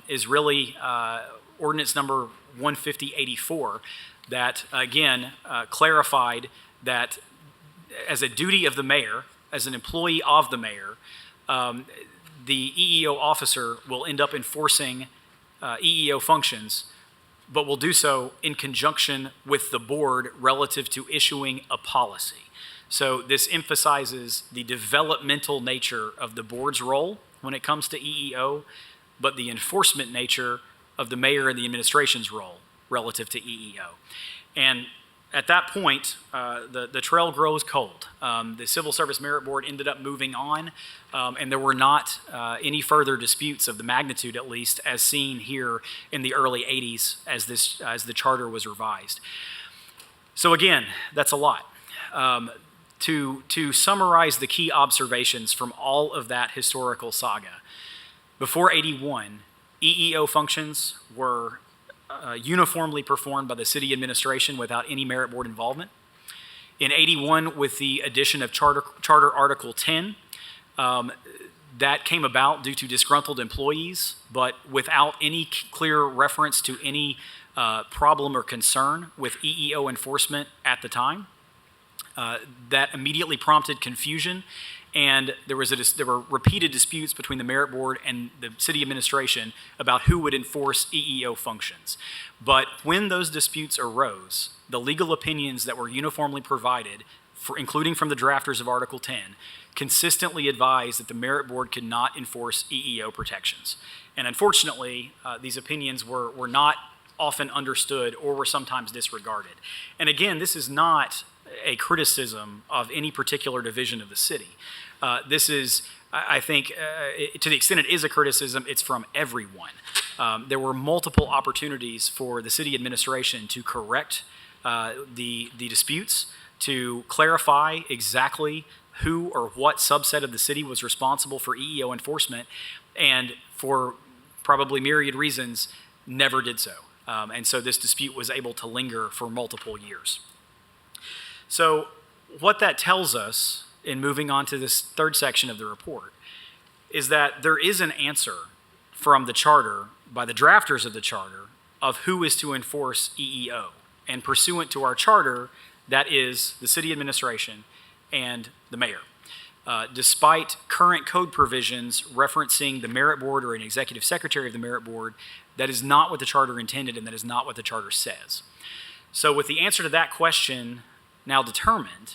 is really ordinance number 15084 that, again, clarified that as a duty of the mayor, as an employee of the mayor, the EEO officer will end up enforcing EEO functions, but will do so in conjunction with the board relative to issuing a policy. So this emphasizes the developmental nature of the board's role when it comes to EEO, but the enforcement nature of the mayor and the administration's role relative to EEO. And at that point, the trail grows cold. The Civil Service Merit Board ended up moving on, and there were not any further disputes of the magnitude, at least, as seen here in the early 80s as the charter was revised. So again, that's a lot. To summarize the key observations from all of that historical saga, before 81, EEO functions were uniformly performed by the city administration without any merit board involvement. In 81, with the addition of Charter Article 10, that came about due to disgruntled employees, but without any clear reference to any problem or concern with EEO enforcement at the time. That immediately prompted confusion, and there were repeated disputes between the merit board and the city administration about who would enforce EEO functions. But when those disputes arose, the legal opinions that were uniformly provided, including from the drafters of Article 10, consistently advised that the merit board could not enforce EEO protections. And unfortunately, these opinions were not often understood or were sometimes disregarded. And again, this is not a criticism of any particular division of the city. This is, I think, to the extent it is a criticism, it's from everyone. There were multiple opportunities for the city administration to correct the disputes, to clarify exactly who or what subset of the city was responsible for EEO enforcement, and for probably myriad reasons, never did so. And so this dispute was able to linger for multiple years. So what that tells us, in moving on to this third section of the report, is that there is an answer from the charter by the drafters of the charter of who is to enforce EEO. And pursuant to our charter, that is the city administration and the mayor. Despite current code provisions referencing the merit board or an executive secretary of the merit board, that is not what the charter intended, and that is not what the charter says. So with the answer to that question now determined,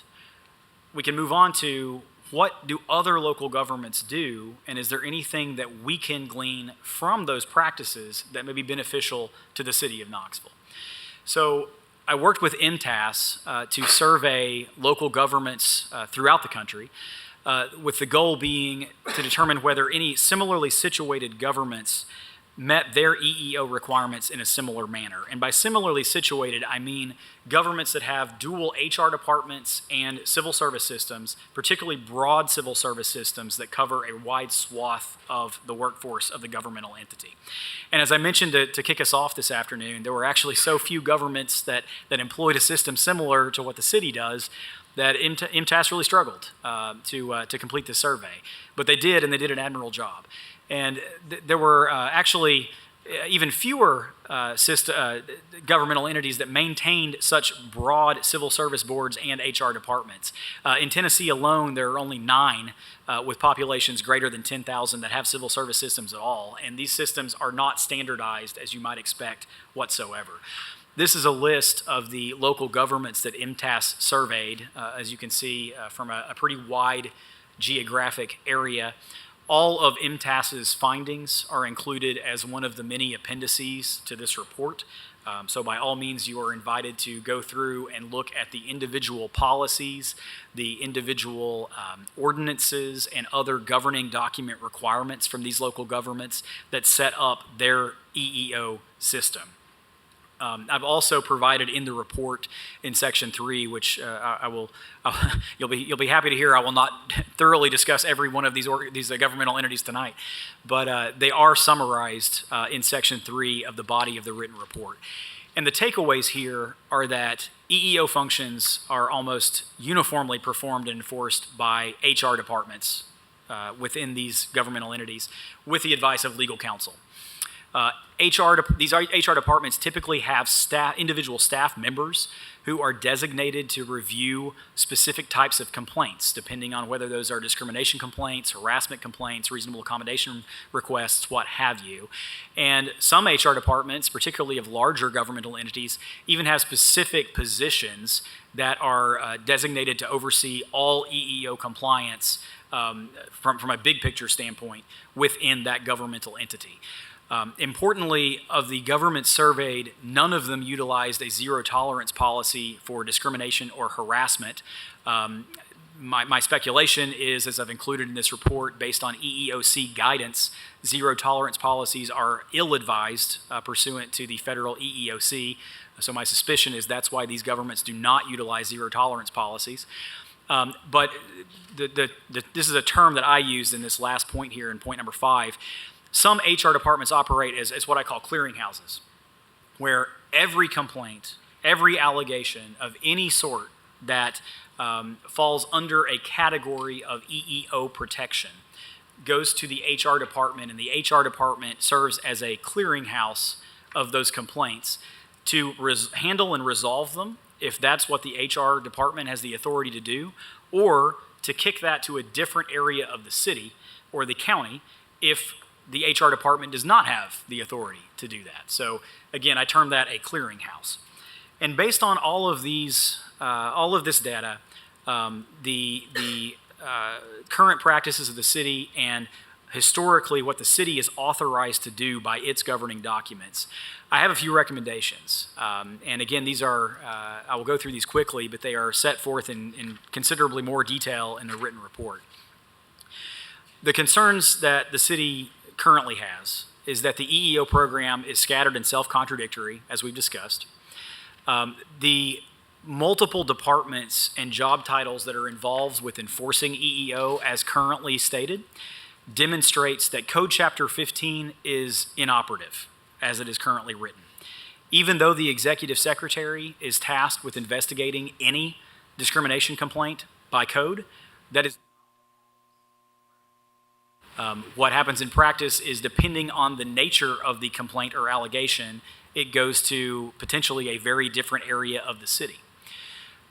we can move on to what do other local governments do, and is there anything that we can glean from those practices that may be beneficial to the city of Knoxville? So I worked with MTAS to survey local governments throughout the country, with the goal being to determine whether any similarly situated governments met their EEO requirements in a similar manner. And by similarly situated, I mean governments that have dual HR departments and civil service systems, particularly broad civil service systems that cover a wide swath of the workforce of the governmental entity. And as I mentioned to kick us off this afternoon, there were actually so few governments that employed a system similar to what the city does that MTAS really struggled to complete this survey. But they did, and they did an admirable job. And there were actually even fewer governmental entities that maintained such broad civil service boards and HR departments. In Tennessee alone, there are only 9 with populations greater than 10,000 that have civil service systems at all. And these systems are not standardized, as you might expect, whatsoever. This is a list of the local governments that MTAS surveyed, as you can see, from a pretty wide geographic area. All of MTAS's findings are included as one of the many appendices to this report. So by all means, you are invited to go through and look at the individual policies, the individual ordinances, and other governing document requirements from these local governments that set up their EEO system. I've also provided in the report in section 3, which you'll be happy to hear. I will not thoroughly discuss every one of these governmental entities tonight, but they are summarized in section 3 of the body of the written report. And the takeaways here are that EEO functions are almost uniformly performed and enforced by HR departments within these governmental entities, with the advice of legal counsel. These HR departments typically have individual staff members who are designated to review specific types of complaints, depending on whether those are discrimination complaints, harassment complaints, reasonable accommodation requests, what have you. And some HR departments, particularly of larger governmental entities, even have specific positions that are designated to oversee all EEO compliance from a big picture standpoint within that governmental entity. Importantly, of the government surveyed, none of them utilized a zero tolerance policy for discrimination or harassment. My speculation is, as I've included in this report, based on EEOC guidance, zero tolerance policies are ill-advised pursuant to the federal EEOC. So my suspicion is that's why these governments do not utilize zero tolerance policies. But this is a term that I used in this last point here in point number 5. Some HR departments operate as what I call clearinghouses, where every complaint, every allegation of any sort that falls under a category of EEO protection goes to the HR department, and the HR department serves as a clearinghouse of those complaints to handle and resolve them, if that's what the HR department has the authority to do, or to kick that to a different area of the city or the county if the HR department does not have the authority to do that. So again, I term that a clearinghouse. And based on all of this data, the current practices of the city and historically what the city is authorized to do by its governing documents, I have a few recommendations. And again, these are, I will go through these quickly, but they are set forth in considerably more detail in the written report. The concerns that the city currently has is that the EEO program is scattered and self-contradictory, as we've discussed. The multiple departments and job titles that are involved with enforcing EEO as currently stated demonstrates that Code Chapter 15 is inoperative as it is currently written. Even though the executive secretary is tasked with investigating any discrimination complaint by code, that is what happens in practice is, depending on the nature of the complaint or allegation, it goes to potentially a very different area of the city.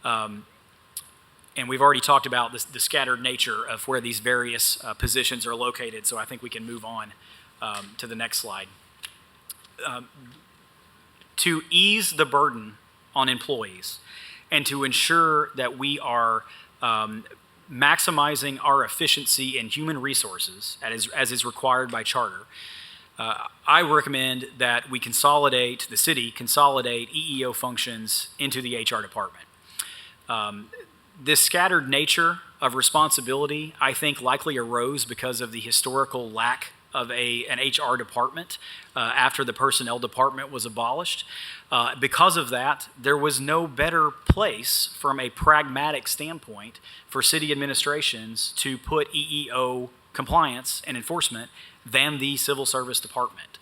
And we've already talked about the scattered nature of where these various positions are located, so I think we can move on to the next slide. To ease the burden on employees and to ensure that we are maximizing our efficiency in human resources, as is required by charter, I recommend that the city consolidate EEO functions into the HR department. This scattered nature of responsibility, I think, likely arose because of the historical lack of an HR department after the personnel department was abolished. Because of that, there was no better place from a pragmatic standpoint for city administrations to put EEO compliance and enforcement than the Civil Service Department.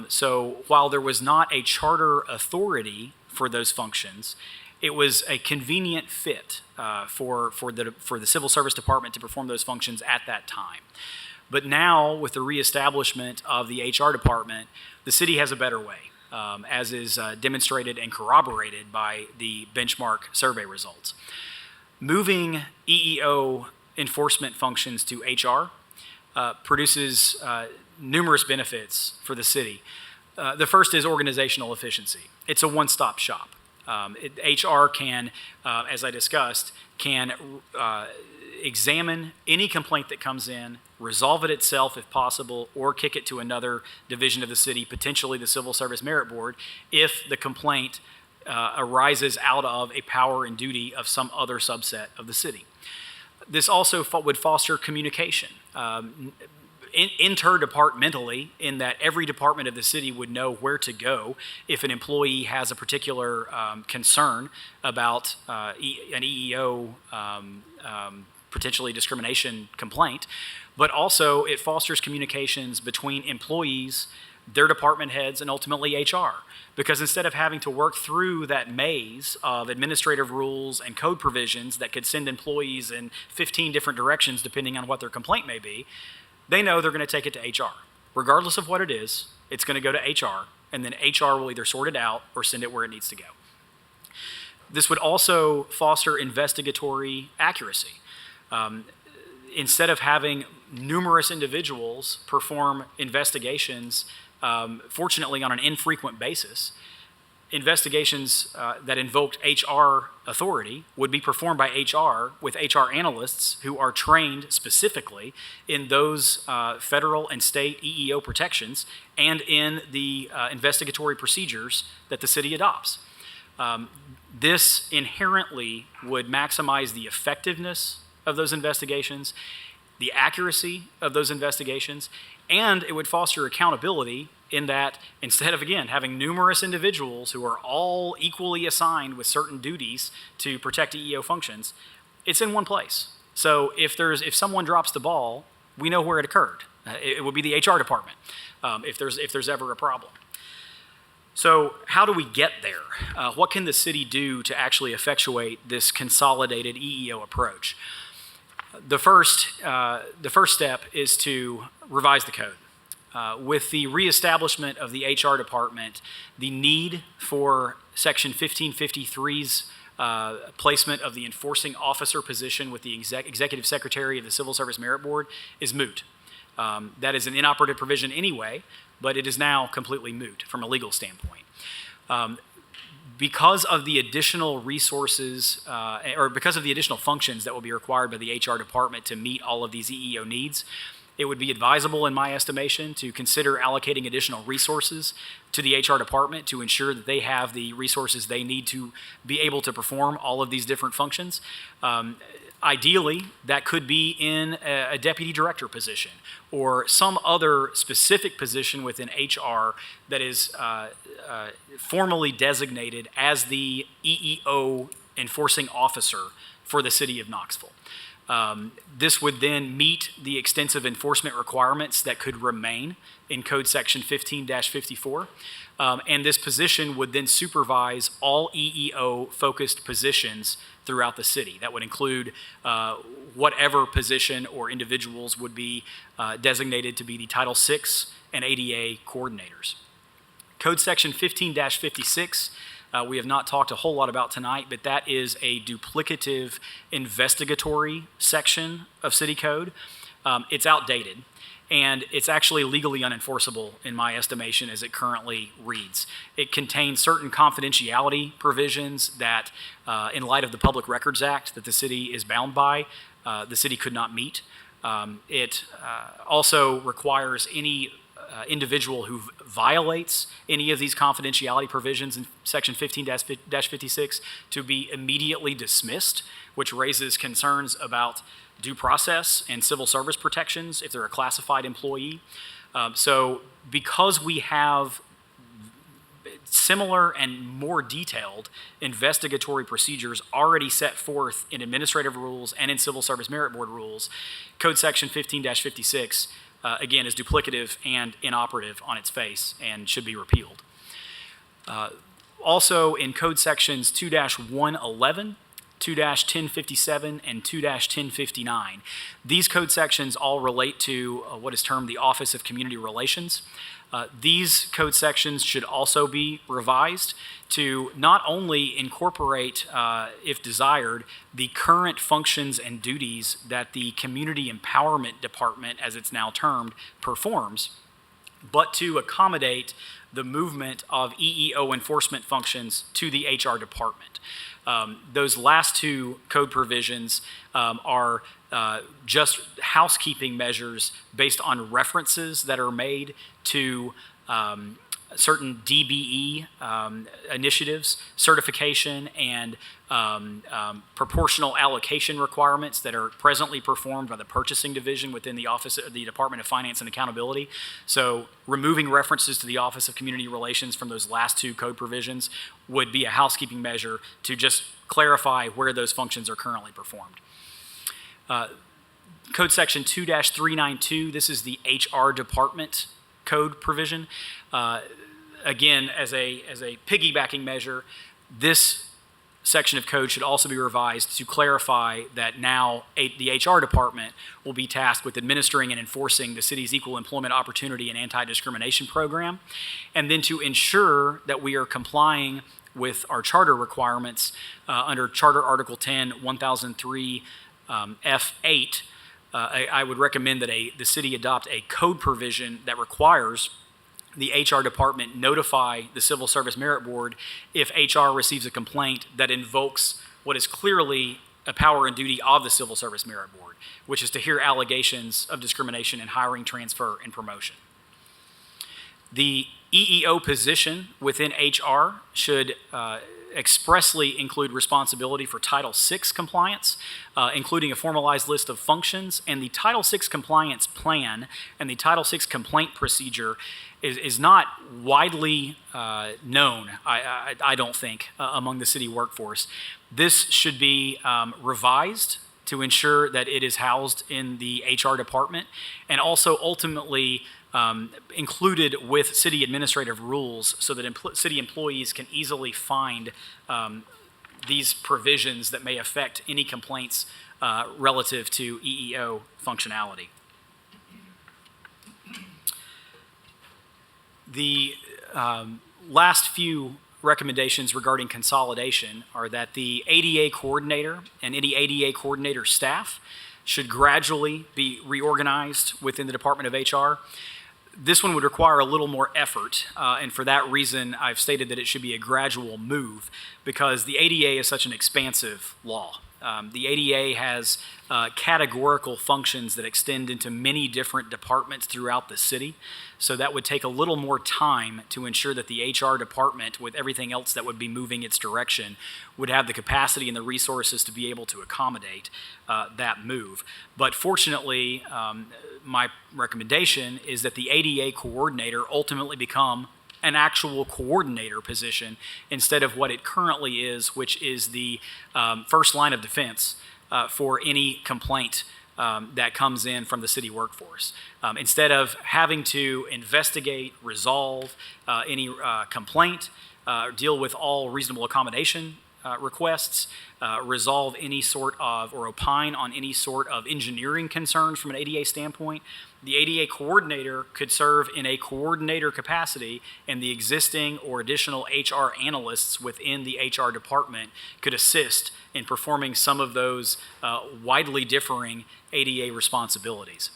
So while there was not a charter authority for those functions, it was a convenient fit for the Civil Service Department to perform those functions at that time. But now, with the reestablishment of the HR department, the city has a better way, as is demonstrated and corroborated by the benchmark survey results. Moving EEO enforcement functions to HR produces numerous benefits for the city. The first is organizational efficiency. It's a one-stop shop. HR can, as I discussed, can examine any complaint that comes in, resolve it itself if possible, or kick it to another division of the city, potentially the Civil Service Merit Board, if the complaint arises out of a power and duty of some other subset of the city. This also would foster communication. Interdepartmentally, in that every department of the city would know where to go if an employee has a particular concern about an EEO potentially discrimination complaint, but also it fosters communications between employees, their department heads, and ultimately HR. Because instead of having to work through that maze of administrative rules and code provisions that could send employees in 15 different directions depending on what their complaint may be, they know they're going to take it to HR. Regardless of what it is, it's going to go to HR, and then HR will either sort it out or send it where it needs to go. This would also foster investigatory accuracy. Instead of having numerous individuals perform investigations, fortunately on an infrequent basis, investigations that invoked HR authority would be performed by HR with HR analysts who are trained specifically in those federal and state EEO protections and in the investigatory procedures that the city adopts. This inherently would maximize the effectiveness of those investigations, the accuracy of those investigations, and it would foster accountability in that instead of, again, having numerous individuals who are all equally assigned with certain duties to protect EEO functions, it's in one place. So if someone drops the ball, we know where it occurred. It would be the HR department if there's ever a problem. So how do we get there? What can the city do to actually effectuate this consolidated EEO approach? The first step is to revise the code. With the reestablishment of the HR department, the need for Section 1553's placement of the enforcing officer position with the executive secretary of the Civil Service Merit Board is moot. That is an inoperative provision anyway, but it is now completely moot from a legal standpoint. Because of the additional resources, or because of the additional functions that will be required by the HR department to meet all of these EEO needs, it would be advisable, in my estimation, to consider allocating additional resources to the HR department to ensure that they have the resources they need to be able to perform all of these different functions. Ideally, that could be in a deputy director position or some other specific position within HR that is formally designated as the EEO enforcing officer for the city of Knoxville. This would then meet the extensive enforcement requirements that could remain in Code Section 15-54. And this position would then supervise all EEO-focused positions throughout the city. That would include whatever position or individuals would be designated to be the Title VI and ADA coordinators. Code Section 15-56 we have not talked a whole lot about tonight, but that is a duplicative investigatory section of city code. It's outdated, and it's actually legally unenforceable in my estimation as it currently reads. It contains certain confidentiality provisions that, in light of the Public Records Act that the city is bound by, the city could not meet. It also requires any individual who violates any of these confidentiality provisions in Section 15-56 to be immediately dismissed, which raises concerns about due process and civil service protections if they're a classified employee. So because we have similar and more detailed investigatory procedures already set forth in administrative rules and in Civil Service Merit Board rules, Code Section 15-56 again, is duplicative and inoperative on its face and should be repealed. Also, in Code Sections 2-111, 2-1057, and 2-1059, these code sections all relate to what is termed the Office of Community Relations. These code sections should also be revised to not only incorporate, if desired, the current functions and duties that the Community Empowerment Department, as it's now termed, performs, but to accommodate the movement of EEO enforcement functions to the HR department. Those last two code provisions are just housekeeping measures based on references that are made to certain DBE initiatives, certification, and proportional allocation requirements that are presently performed by the purchasing division within the Office of the Department of Finance and Accountability. So removing references to the Office of Community Relations from those last two code provisions would be a housekeeping measure to just clarify where those functions are currently performed. Code section 2-392, this is the HR department code provision. Again, as a piggybacking measure, this section of code should also be revised to clarify that now the HR department will be tasked with administering and enforcing the city's equal employment opportunity and anti-discrimination program, and then to ensure that we are complying with our charter requirements under Charter Article 10, 1003 F8. I would recommend that the city adopt a code provision that requires the HR department notify the Civil Service Merit Board if HR receives a complaint that invokes what is clearly a power and duty of the Civil Service Merit Board, which is to hear allegations of discrimination in hiring, transfer, and promotion. The EEO position within HR should expressly include responsibility for Title VI compliance, including a formalized list of functions, and the Title VI compliance plan and the Title VI complaint procedure is not widely known, I don't think, among the city workforce. This should be revised to ensure that it is housed in the HR department and also ultimately included with city administrative rules so that city employees can easily find these provisions that may affect any complaints relative to EEO functionality. The last few recommendations regarding consolidation are that the ADA coordinator and any ADA coordinator staff should gradually be reorganized within the Department of HR. This one would require a little more effort, and for that reason, I've stated that it should be a gradual move because the ADA is such an expansive law. The ADA has categorical functions that extend into many different departments throughout the city, so that would take a little more time to ensure that the HR department, with everything else that would be moving its direction, would have the capacity and the resources to be able to accommodate that move. But fortunately, my recommendation is that the ADA coordinator ultimately become an actual coordinator position instead of what it currently is, which is the first line of defense for any complaint that comes in from the city workforce. Instead of having to investigate, resolve any complaint, deal with all reasonable accommodation requests, resolve any sort of, or opine on any sort of engineering concerns from an ADA standpoint, the ADA coordinator could serve in a coordinator capacity, and the existing or additional HR analysts within the HR department could assist in performing some of those widely differing ADA responsibilities.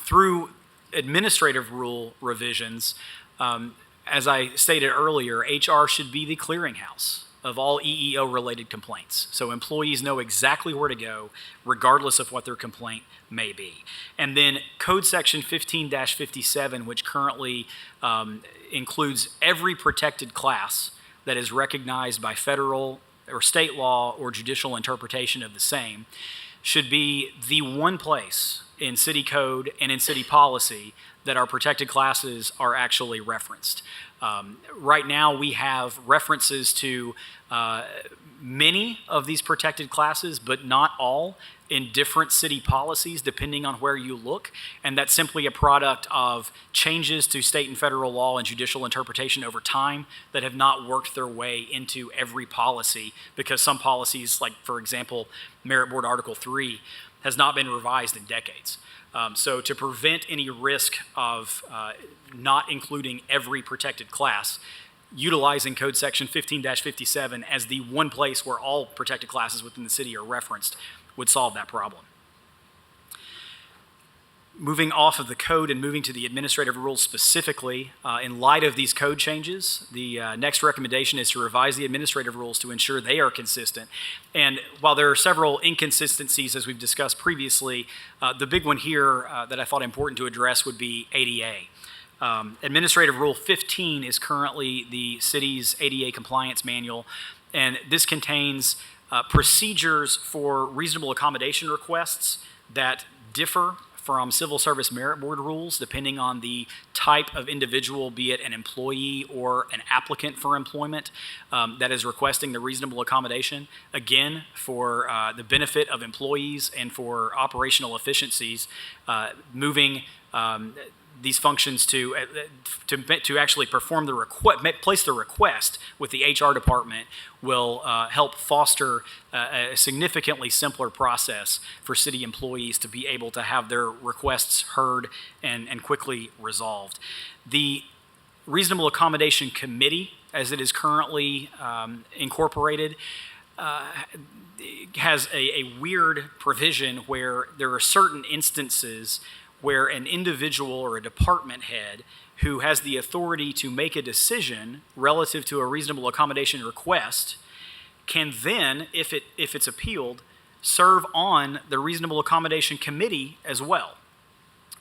Through administrative rule revisions, as I stated earlier, HR should be the clearinghouse of all EEO-related complaints. So employees know exactly where to go, regardless of what their complaint may be. And then Code Section 15-57, which currently includes every protected class that is recognized by federal or state law or judicial interpretation of the same, should be the one place in city code and in city policy that our protected classes are actually referenced. Right now, we have references to many of these protected classes, but not all, in different city policies depending on where you look, and that's simply a product of changes to state and federal law and judicial interpretation over time that have not worked their way into every policy because some policies, like for example, Merit Board Article 3, has not been revised in decades. So to prevent any risk of not including every protected class, utilizing Code Section 15-57 as the one place where all protected classes within the city are referenced would solve that problem. Moving off of the code and moving to the administrative rules specifically, in light of these code changes, the next recommendation is to revise the administrative rules to ensure they are consistent. And while there are several inconsistencies, as we've discussed previously, the big one here that I thought important to address would be ADA. Administrative Rule 15 is currently the city's ADA compliance manual, and this contains procedures for reasonable accommodation requests that differ from Civil Service Merit Board rules depending on the type of individual, be it an employee or an applicant for employment, that is requesting the reasonable accommodation. Again, for the benefit of employees and for operational efficiencies, moving these functions to actually perform the place the request with the HR department will help foster a significantly simpler process for city employees to be able to have their requests heard and quickly resolved. The Reasonable Accommodation Committee, as it is currently incorporated, has a weird provision where there are certain instances where an individual or a department head who has the authority to make a decision relative to a reasonable accommodation request can then, if it's appealed, serve on the Reasonable Accommodation Committee as well.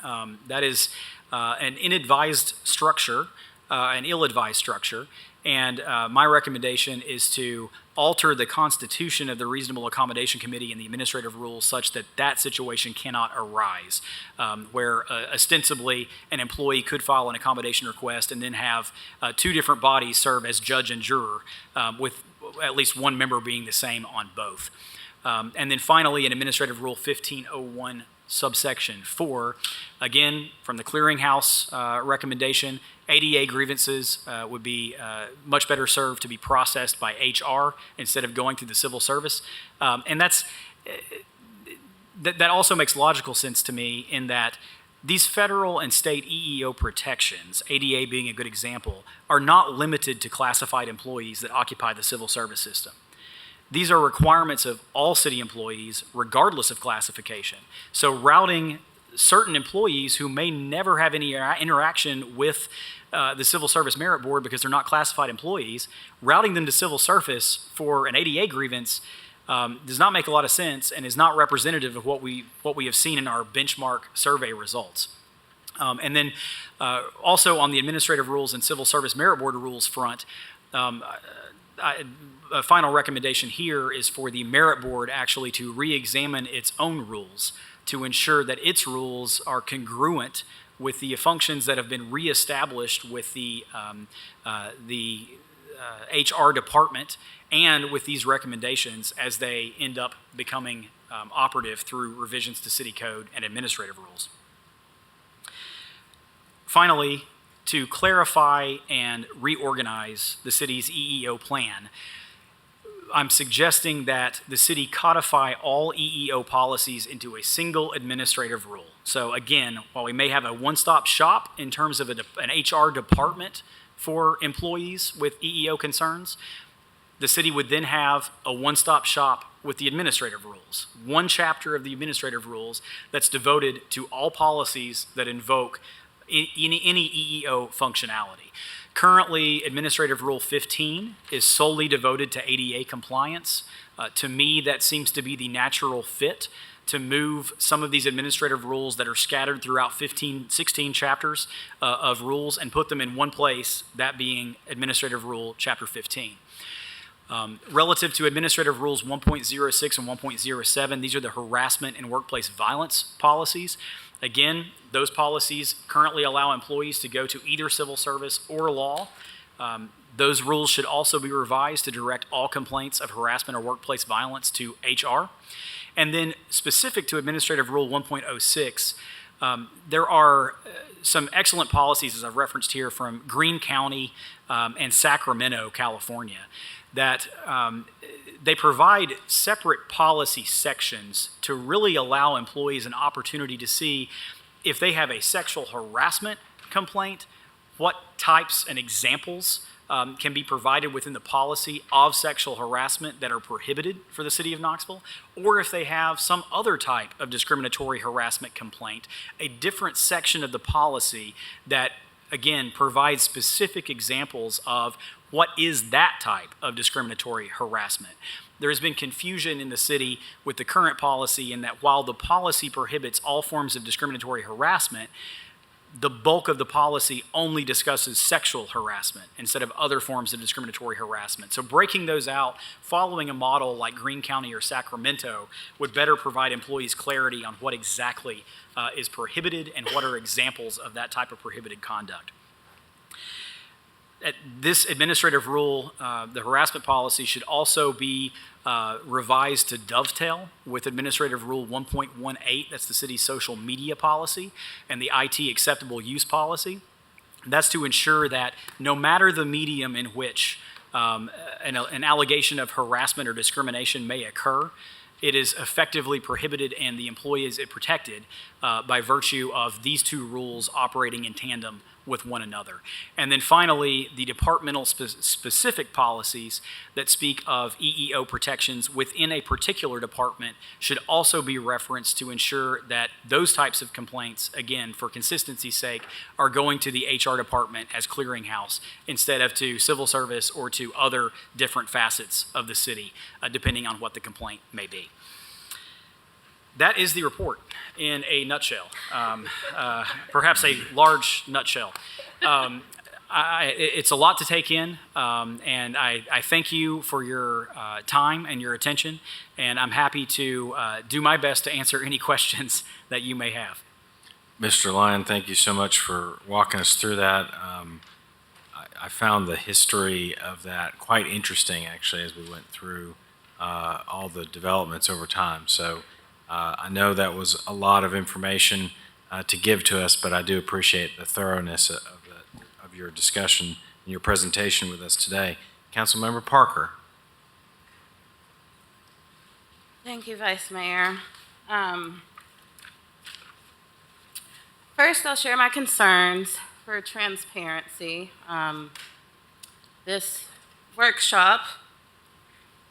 That is an inadvised structure, an ill-advised structure, and my recommendation is to alter the constitution of the Reasonable Accommodation Committee and the administrative rules such that that situation cannot arise, where ostensibly an employee could file an accommodation request and then have two different bodies serve as judge and juror, with at least one member being the same on both. And then finally, in Administrative Rule 1501, subsection 4, again, from the clearinghouse recommendation, ADA grievances would be much better served to be processed by HR instead of going through the civil service. And that also makes logical sense to me in that these federal and state EEO protections, ADA being a good example, are not limited to classified employees that occupy the civil service system. These are requirements of all city employees, regardless of classification. So routing certain employees who may never have any interaction with the Civil Service Merit Board because they're not classified employees, routing them to civil service for an ADA grievance does not make a lot of sense and is not representative of what we have seen in our benchmark survey results. And then also on the administrative rules and Civil Service Merit Board rules front, a final recommendation here is for the Merit Board actually to re-examine its own rules to ensure that its rules are congruent with the functions that have been reestablished with the HR department and with these recommendations as they end up becoming operative through revisions to city code and administrative rules. Finally, to clarify and reorganize the city's EEO plan, I'm suggesting that the city codify all EEO policies into a single administrative rule. So again, while we may have a one-stop shop in terms of an HR department for employees with EEO concerns, the city would then have a one-stop shop with the administrative rules. One chapter of the administrative rules that's devoted to all policies that invoke any EEO functionality. Currently, Administrative Rule 15 is solely devoted to ADA compliance. To me, that seems to be the natural fit to move some of these administrative rules that are scattered throughout 16 chapters of rules and put them in one place, that being Administrative Rule Chapter 15. Relative to Administrative Rules 1.06 and 1.07, these are the harassment and workplace violence policies. Again, those policies currently allow employees to go to either civil service or law. Those rules should also be revised to direct all complaints of harassment or workplace violence to HR. And then specific to Administrative Rule 1.06, there are some excellent policies, as I've referenced here, from Greene County and Sacramento, California, that they provide separate policy sections to really allow employees an opportunity to see if they have a sexual harassment complaint, what types and examples can be provided within the policy of sexual harassment that are prohibited for the city of Knoxville, or if they have some other type of discriminatory harassment complaint, a different section of the policy that, again, provides specific examples of what is that type of discriminatory harassment. There has been confusion in the city with the current policy in that while the policy prohibits all forms of discriminatory harassment, the bulk of the policy only discusses sexual harassment instead of other forms of discriminatory harassment. So breaking those out, following a model like Greene County or Sacramento, would better provide employees clarity on what exactly is prohibited and what are examples of that type of prohibited conduct. This administrative rule, the harassment policy, should also be revised to dovetail with Administrative Rule 1.18, that's the city's social media policy, and the IT acceptable use policy. That's to ensure that no matter the medium in which an allegation of harassment or discrimination may occur, it is effectively prohibited and the employee is protected by virtue of these two rules operating in tandem with one another. And then finally, the departmental specific policies that speak of EEO protections within a particular department should also be referenced to ensure that those types of complaints, again, for consistency's sake, are going to the HR department as clearinghouse instead of to civil service or to other different facets of the city, depending on what the complaint may be. That is the report in a nutshell, perhaps a large nutshell. It's a lot to take in, and I thank you for your time and your attention, and I'm happy to do my best to answer any questions that you may have. Mr. Lyon, thank you so much for walking us through that. I found the history of that quite interesting, actually, as we went through all the developments over time. So I know that was a lot of information to give to us, but I do appreciate the thoroughness of your discussion and your presentation with us today. Councilmember Parker. Thank you, Vice Mayor. First, I'll share my concerns for transparency. This workshop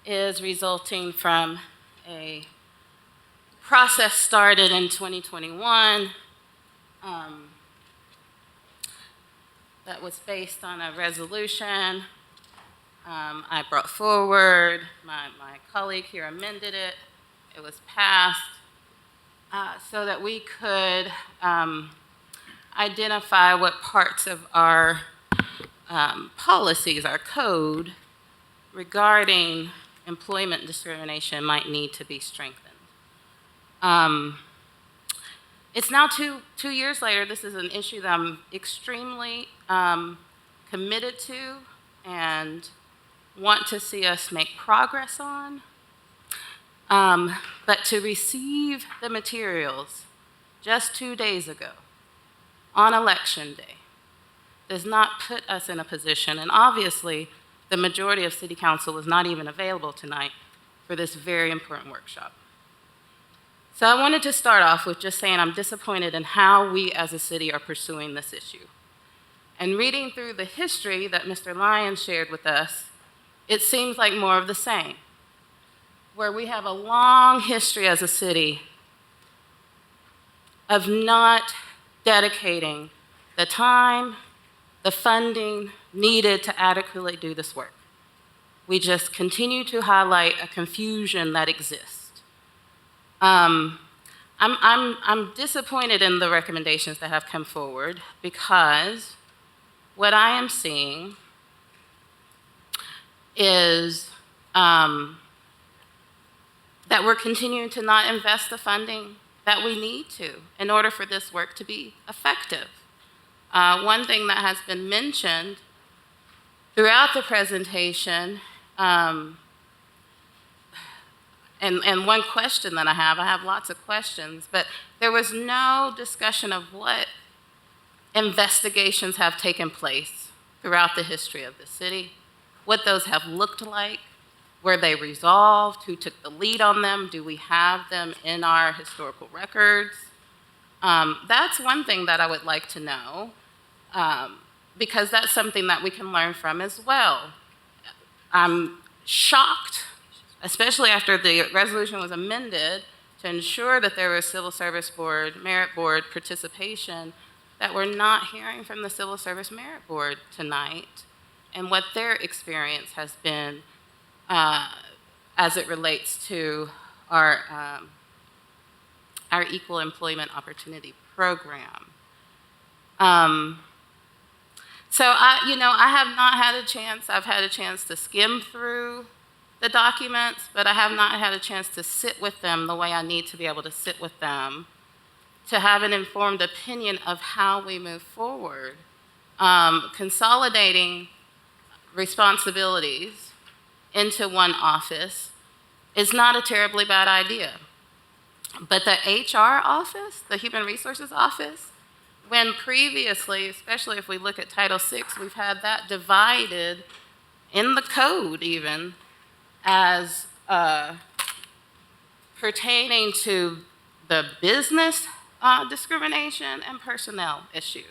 is resulting from a process started in 2021 that was based on a resolution I brought forward. My colleague here amended it. It was passed so that we could identify what parts of our policies, our code regarding employment discrimination might need to be strengthened. It's now two years later. This is an issue that I'm extremely committed to and want to see us make progress on. But to receive the materials just 2 days ago on Election Day does not put us in a position, and obviously the majority of City Council was not even available tonight for this very important workshop. So I wanted to start off with just saying I'm disappointed in how we as a city are pursuing this issue. And reading through the history that Mr. Lyon shared with us, it seems like more of the same, where we have a long history as a city of not dedicating the time, the funding needed to adequately do this work. We just continue to highlight a confusion that exists. I'm disappointed in the recommendations that have come forward because what I am seeing is that we're continuing to not invest the funding that we need to in order for this work to be effective. One thing that has been mentioned throughout the presentation, and one question that I have lots of questions, but there was no discussion of what investigations have taken place throughout the history of the city, what those have looked like, were they resolved, who took the lead on them, do we have them in our historical records? That's one thing that I would like to know. because that's something that we can learn from as well. I'm shocked, especially after the resolution was amended to ensure that there was Civil Service Board, Merit Board participation, that we're not hearing from the Civil Service Merit Board tonight and what their experience has been as it relates to our Equal Employment Opportunity Program. So I have not had a chance. I've had a chance to skim through the documents, but I have not had a chance to sit with them the way I need to be able to sit with them to have an informed opinion of how we move forward. Consolidating responsibilities into one office is not a terribly bad idea. But the HR office, the Human Resources Office, when previously, especially if we look at Title VI, we've had that divided in the code even as pertaining to the business discrimination and personnel issues.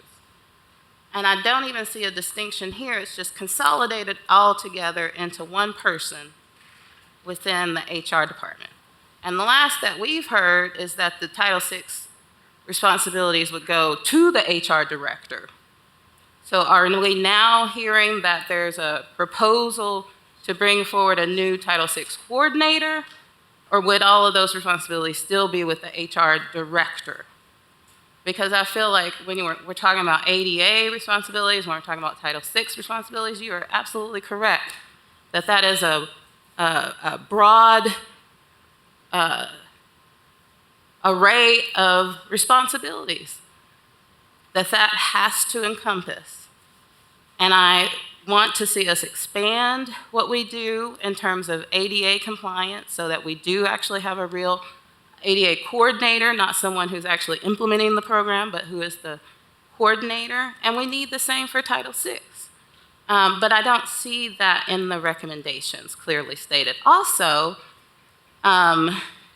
And I don't even see a distinction here. It's just consolidated all together into one person within the HR department. And the last that we've heard is that the Title VI responsibilities would go to the HR director. So are we now hearing that there's a proposal to bring forward a new Title VI coordinator? Or would all of those responsibilities still be with the HR director? Because I feel like when we're talking about ADA responsibilities, when we're talking about Title VI responsibilities, you are absolutely correct that that is a broad array of responsibilities that has to encompass. And I want to see us expand what we do in terms of ADA compliance so that we do actually have a real ADA coordinator, not someone who's actually implementing the program, but who is the coordinator. And we need the same for Title VI. But I don't see that in the recommendations clearly stated. Also,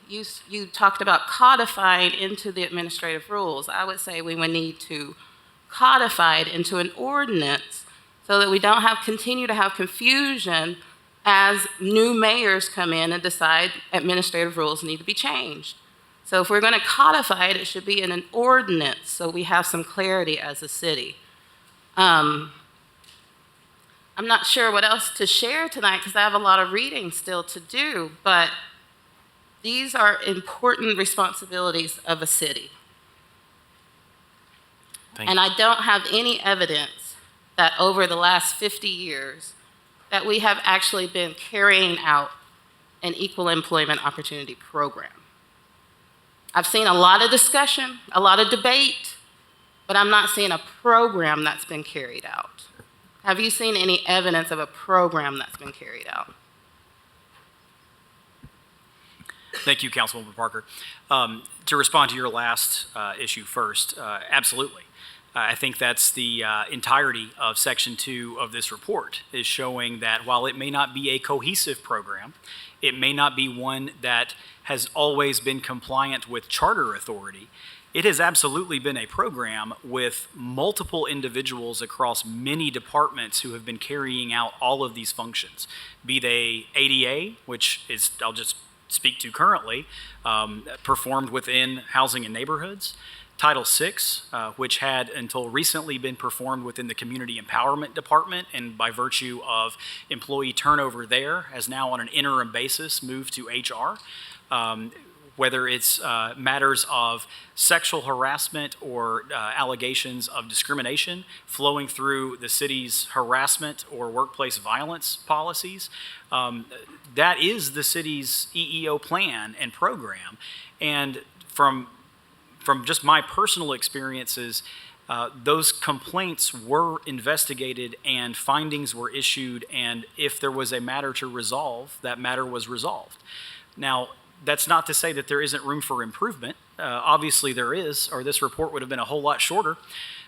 you talked about codified into the administrative rules. I would say we would need to codify it into an ordinance so that we don't continue to have confusion as new mayors come in and decide administrative rules need to be changed. So if we're going to codify it, it should be in an ordinance so we have some clarity as a city. I'm not sure what else to share tonight because I have a lot of reading still to do, but these are important responsibilities of a city. And I don't have any evidence that over the last 50 years that we have actually been carrying out an equal employment opportunity program. I've seen a lot of discussion, a lot of debate, but I'm not seeing a program that's been carried out. Have you seen any evidence of a program that's been carried out? Thank you, Councilmember Parker. To respond to your last issue first, absolutely. I think that's the entirety of Section 2 of this report, is showing that while it may not be a cohesive program, it may not be one that has always been compliant with charter authority, it has absolutely been a program with multiple individuals across many departments who have been carrying out all of these functions, be they ADA, which is, I'll just speak to currently, performed within housing and neighborhoods, Title VI, which had until recently been performed within the Community Empowerment Department, and by virtue of employee turnover there, has now on an interim basis moved to HR. Whether it's matters of sexual harassment or allegations of discrimination flowing through the city's harassment or workplace violence policies, that is the city's EEO plan and program. And from just my personal experiences, those complaints were investigated and findings were issued, and if there was a matter to resolve, that matter was resolved. Now, that's not to say that there isn't room for improvement. Obviously there is, or this report would have been a whole lot shorter.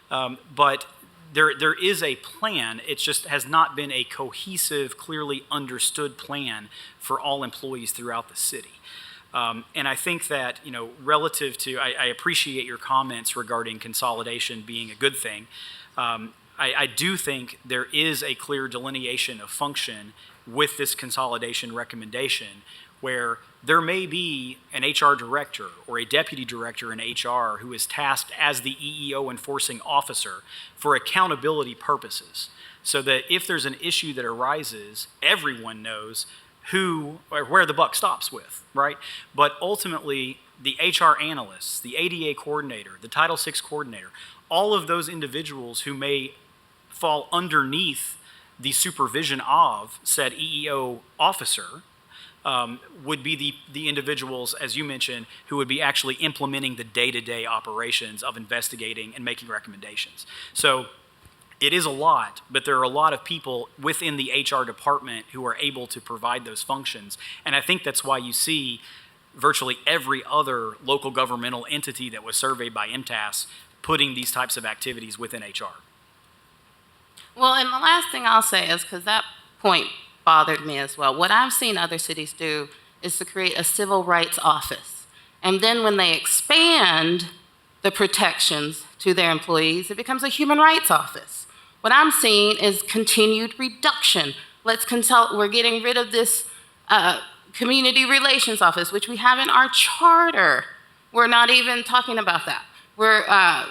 But there is a plan. It just has not been a cohesive, clearly understood plan for all employees throughout the city. And I think that, relative to, I appreciate your comments regarding consolidation being a good thing. I do think there is a clear delineation of function with this consolidation recommendation where there may be an HR director or a deputy director in HR who is tasked as the EEO enforcing officer for accountability purposes, so that if there's an issue that arises, everyone knows who or where the buck stops with, right? But ultimately, the HR analysts, the ADA coordinator, the Title VI coordinator, all of those individuals who may fall underneath the supervision of said EEO officer would be the individuals, as you mentioned, who would be actually implementing the day-to-day operations of investigating and making recommendations. So it is a lot, but there are a lot of people within the HR department who are able to provide those functions. And I think that's why you see virtually every other local governmental entity that was surveyed by MTAS putting these types of activities within HR. Well, and the last thing I'll say is, because that point bothered me as well, what I've seen other cities do is to create a civil rights office. And then when they expand the protections to their employees, it becomes a human rights office. What I'm seeing is continued reduction. Let's consult, we're getting rid of this community relations office, which we have in our charter. We're not even talking about that. We're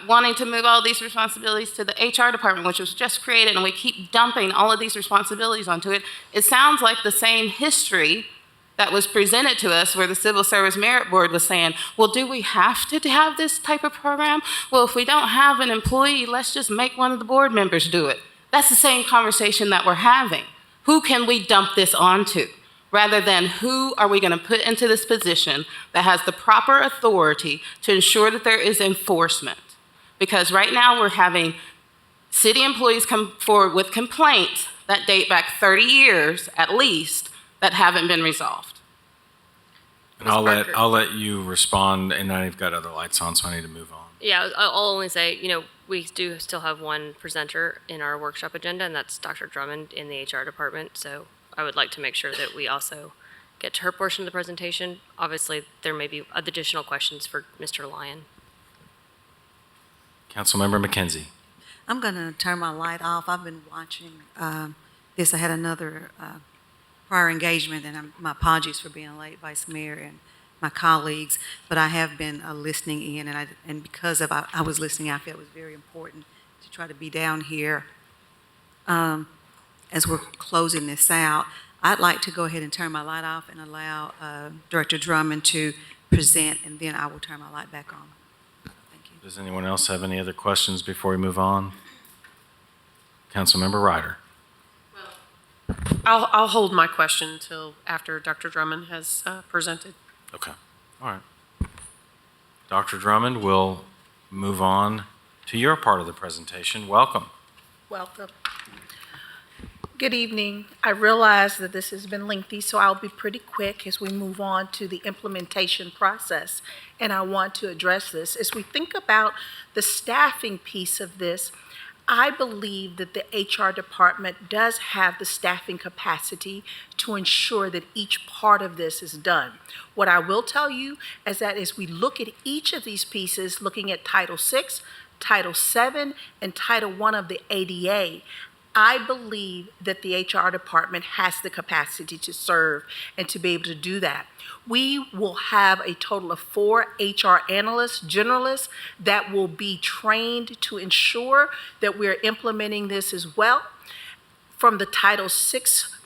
wanting to move all these responsibilities to the HR department, which was just created, and we keep dumping all of these responsibilities onto it. It sounds like the same history that was presented to us where the Civil Service Merit Board was saying, well, do we have to have this type of program? Well, if we don't have an employee, let's just make one of the board members do it. That's the same conversation that we're having. Who can we dump this onto? Rather than who are we going to put into this position that has the proper authority to ensure that there is enforcement? Because right now we're having city employees come forward with complaints that date back 30 years at least that haven't been resolved. And I'll let you respond, and I've got other lights on, so I need to move on. Yeah, I'll only say, we do still have one presenter in our workshop agenda, and that's Dr. Drummond in the HR department. So I would like to make sure that we also get to her portion of the presentation. Obviously, there may be additional questions for Mr. Lyon. Councilmember McKenzie. I'm going to turn my light off. I've been watching this. I had another prior engagement, and my apologies for being late, Vice Mayor and my colleagues, but I have been listening in, and because of I was listening, I felt it was very important to try to be down here as we're closing this out. I'd like to go ahead and turn my light off and allow Director Drummond to present, and then I will turn my light back on. Thank you. Does anyone else have any other questions before we move on? Councilmember Ryder. I'll hold my question until after Dr. Drummond has presented. Okay. All right. Dr. Drummond, we'll move on to your part of the presentation. Welcome. Welcome. Good evening. I realize that this has been lengthy, so I'll be pretty quick as we move on to the implementation process. And I want to address this. As we think about the staffing piece of this, I believe that the HR department does have the staffing capacity to ensure that each part of this is done. What I will tell you is that as we look at each of these pieces, looking at Title VI, Title VII, and Title I of the ADA, I believe that the HR department has the capacity to serve and to be able to do that. We will have a total of 4 HR analysts, generalists, that will be trained to ensure that we're implementing this as well. From the Title VI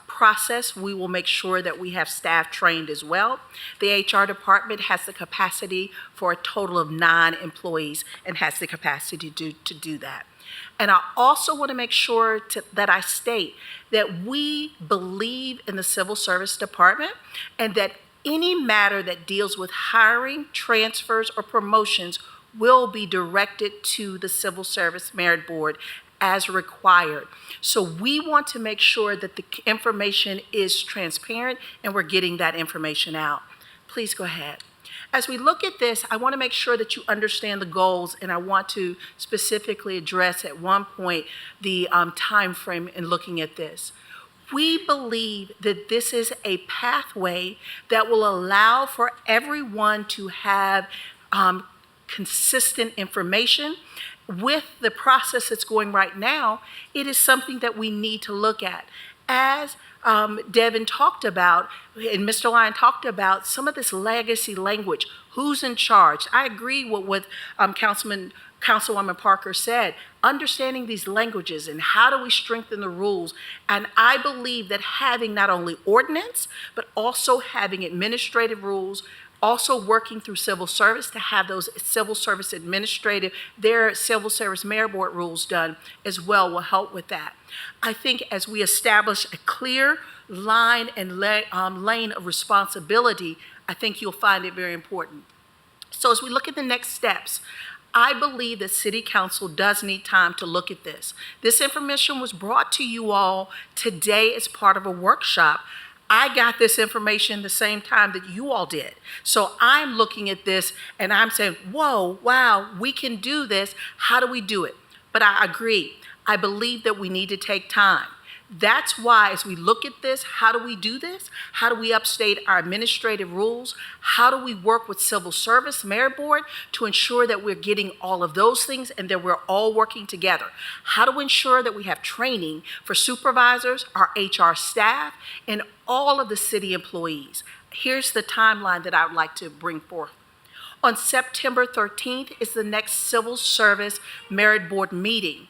process, we will make sure that we have staff trained as well. The HR department has the capacity for a total of 9 employees and has the capacity to do that. And I also want to make sure that I state that we believe in the Civil Service Department and that any matter that deals with hiring, transfers, or promotions will be directed to the Civil Service Merit Board as required. So we want to make sure that the information is transparent and we're getting that information out. Please go ahead. As we look at this, I want to make sure that you understand the goals, and I want to specifically address at one point the time frame in looking at this. We believe that this is a pathway that will allow for everyone to have consistent information. With the process that's going right now, it is something that we need to look at. As Devin talked about, and Mr. Lyon talked about, some of this legacy language, who's in charge. I agree with what Councilwoman Parker said, understanding these languages and how do we strengthen the rules. And I believe that having not only ordinance, but also having administrative rules, also working through civil service to have those civil service administrative, their civil service mayor board rules done as well will help with that. I think as we establish a clear line and lane of responsibility, I think you'll find it very important. So as we look at the next steps, I believe that City Council does need time to look at this. This information was brought to you all today as part of a workshop. I got this information the same time that you all did. So I'm looking at this and I'm saying, whoa, wow, we can do this. How do we do it? But I agree. I believe that we need to take time. That's why as we look at this, how do we do this? How do we upstate our administrative rules? How do we work with civil service, mayor board, to ensure that we're getting all of those things and that we're all working together? How to ensure that we have training for supervisors, our HR staff, and all of the city employees. Here's the timeline that I would like to bring forth. On September 13th is the next civil service merit board meeting.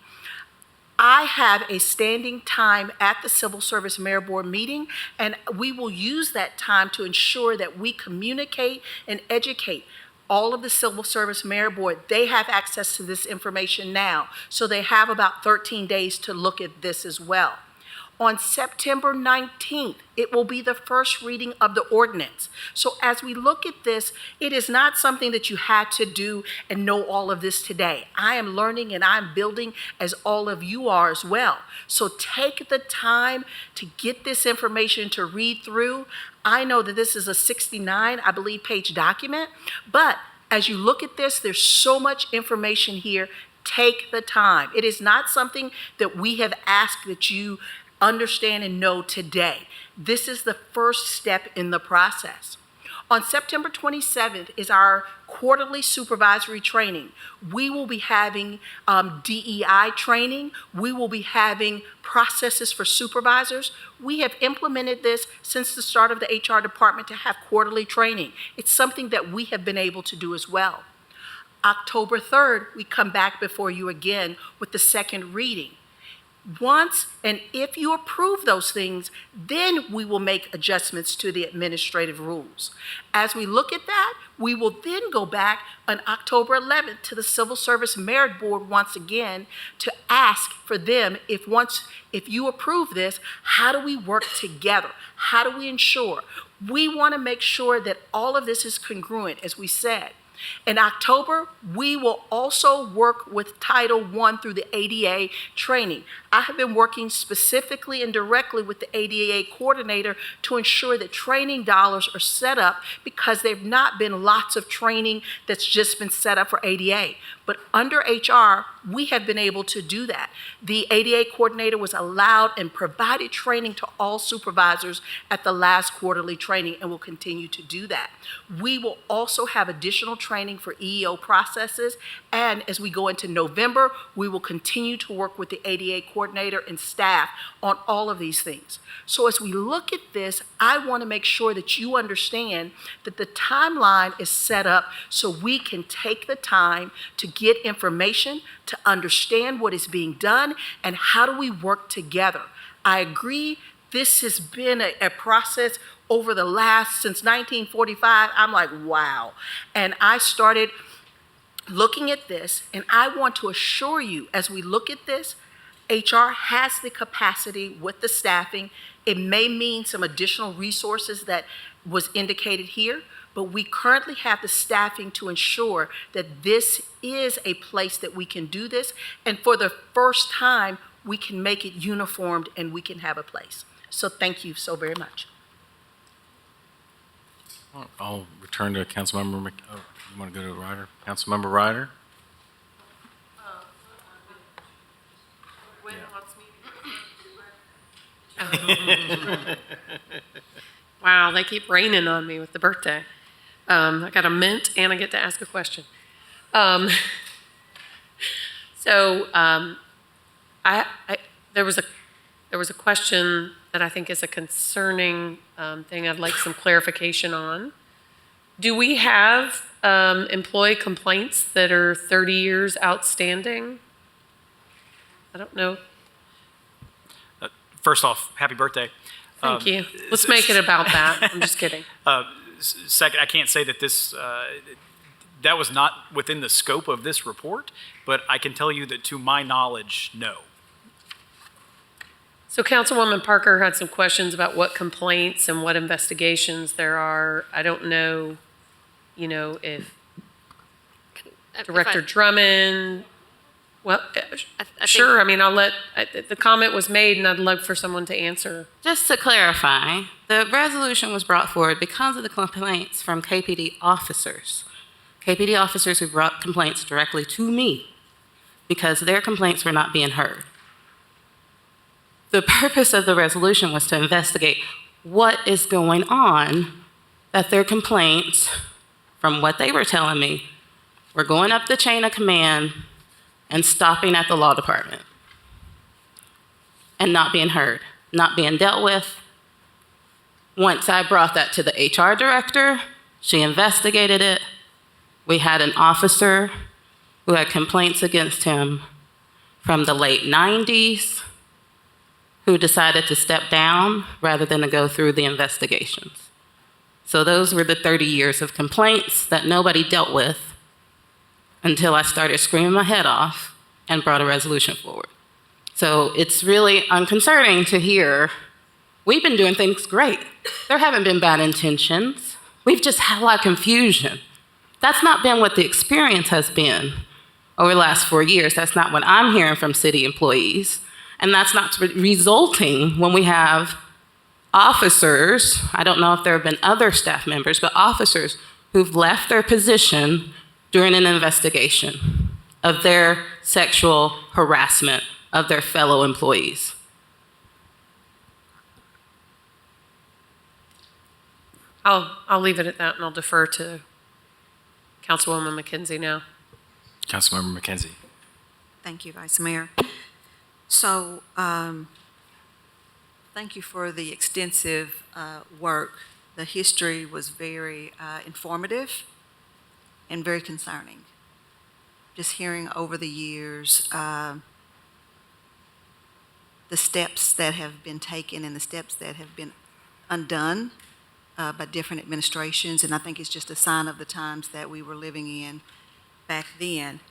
I have a standing time at the Civil Service Mayor Board meeting, and we will use that time to ensure that we communicate and educate all of the Civil Service Mayor Board. They have access to this information now, so they have about 13 days to look at this as well. On September 19th, it will be the first reading of the ordinance. So as we look at this, it is not something that you had to do and know all of this today. I am learning and I'm building as all of you are as well. So take the time to get this information to read through. I know that this is a 69, I believe, page document, but as you look at this, there's so much information here. Take the time. It is not something that we have asked that you understand and know today. This is the first step in the process. On September 27th is our quarterly supervisory training. We will be having DEI training. We will be having processes for supervisors. We have implemented this since the start of the HR department to have quarterly training. It's something that we have been able to do as well. October 3rd, we come back before you again with the second reading. Once and if you approve those things, then we will make adjustments to the administrative rules. As we look at that, we will then go back on October 11th to the Civil Service Merit Board once again to ask for them, if you approve this, how do we work together? How do we ensure? We want to make sure that all of this is congruent, as we said. In October, we will also work with Title I through the ADA training. I have been working specifically and directly with the ADA coordinator to ensure that training dollars are set up, because there have not been lots of training that's just been set up for ADA. But under HR, we have been able to do that. The ADA coordinator was allowed and provided training to all supervisors at the last quarterly training and will continue to do that. We will also have additional training for EEO processes, and as we go into November, we will continue to work with the ADA coordinator and staff on all of these things. So as we look at this, I want to make sure that you understand that the timeline is set up so we can take the time to get information, to understand what is being done, and how do we work together. I agree, this has been a process over the since 1945. I'm like, wow. And I started looking at this, and I want to assure you, as we look at this, HR has the capacity with the staffing. It may mean some additional resources that was indicated here, but we currently have the staffing to ensure that this is a place that we can do this, and for the first time, we can make it uniformed and we can have a place. So thank you so very much. I'll return to Councilmember you want to go to Ryder? Councilmember Ryder? Wow, they keep raining on me with the birthday. I got a mint and I get to ask a question. Um, so there was a question that I think is a concerning thing I'd like some clarification on. Do we have employee complaints that are 30 years outstanding? I don't know. First off, happy birthday. Thank you. Let's make it about that. I'm just kidding. Second, I can't say that that was not within the scope of this report, but I can tell you that to my knowledge, no. So Councilwoman Parker had some questions about what complaints and what investigations there are. I don't know, if Director Drummond, well, sure, I mean, the comment was made and I'd love for someone to answer. Just to clarify, the resolution was brought forward because of the complaints from KPD officers. KPD officers who brought complaints directly to me because their complaints were not being heard. The purpose of the resolution was to investigate what is going on, that their complaints, from what they were telling me, were going up the chain of command and stopping at the law department and not being heard, not being dealt with. Once I brought that to the HR director, she investigated it. We had an officer who had complaints against him from the late 90s who decided to step down rather than to go through the investigations. So those were the 30 years of complaints that nobody dealt with until I started screaming my head off and brought a resolution forward. So it's really unconcerning to hear, we've been doing things great. There haven't been bad intentions. We've just had a lot of confusion. That's not been what the experience has been over the last 4 years. That's not what I'm hearing from city employees. And that's not resulting when we have officers, I don't know if there have been other staff members, but officers who've left their position during an investigation of their sexual harassment of their fellow employees. I'll leave it at that and I'll defer to Councilwoman McKenzie now. Councilmember McKenzie. Thank you, Vice Mayor. So, thank you for the extensive work. The history was very informative and very concerning. Just hearing over the years the steps that have been taken and the steps that have been undone by different administrations, and I think it's just a sign of the times that we were living in back then.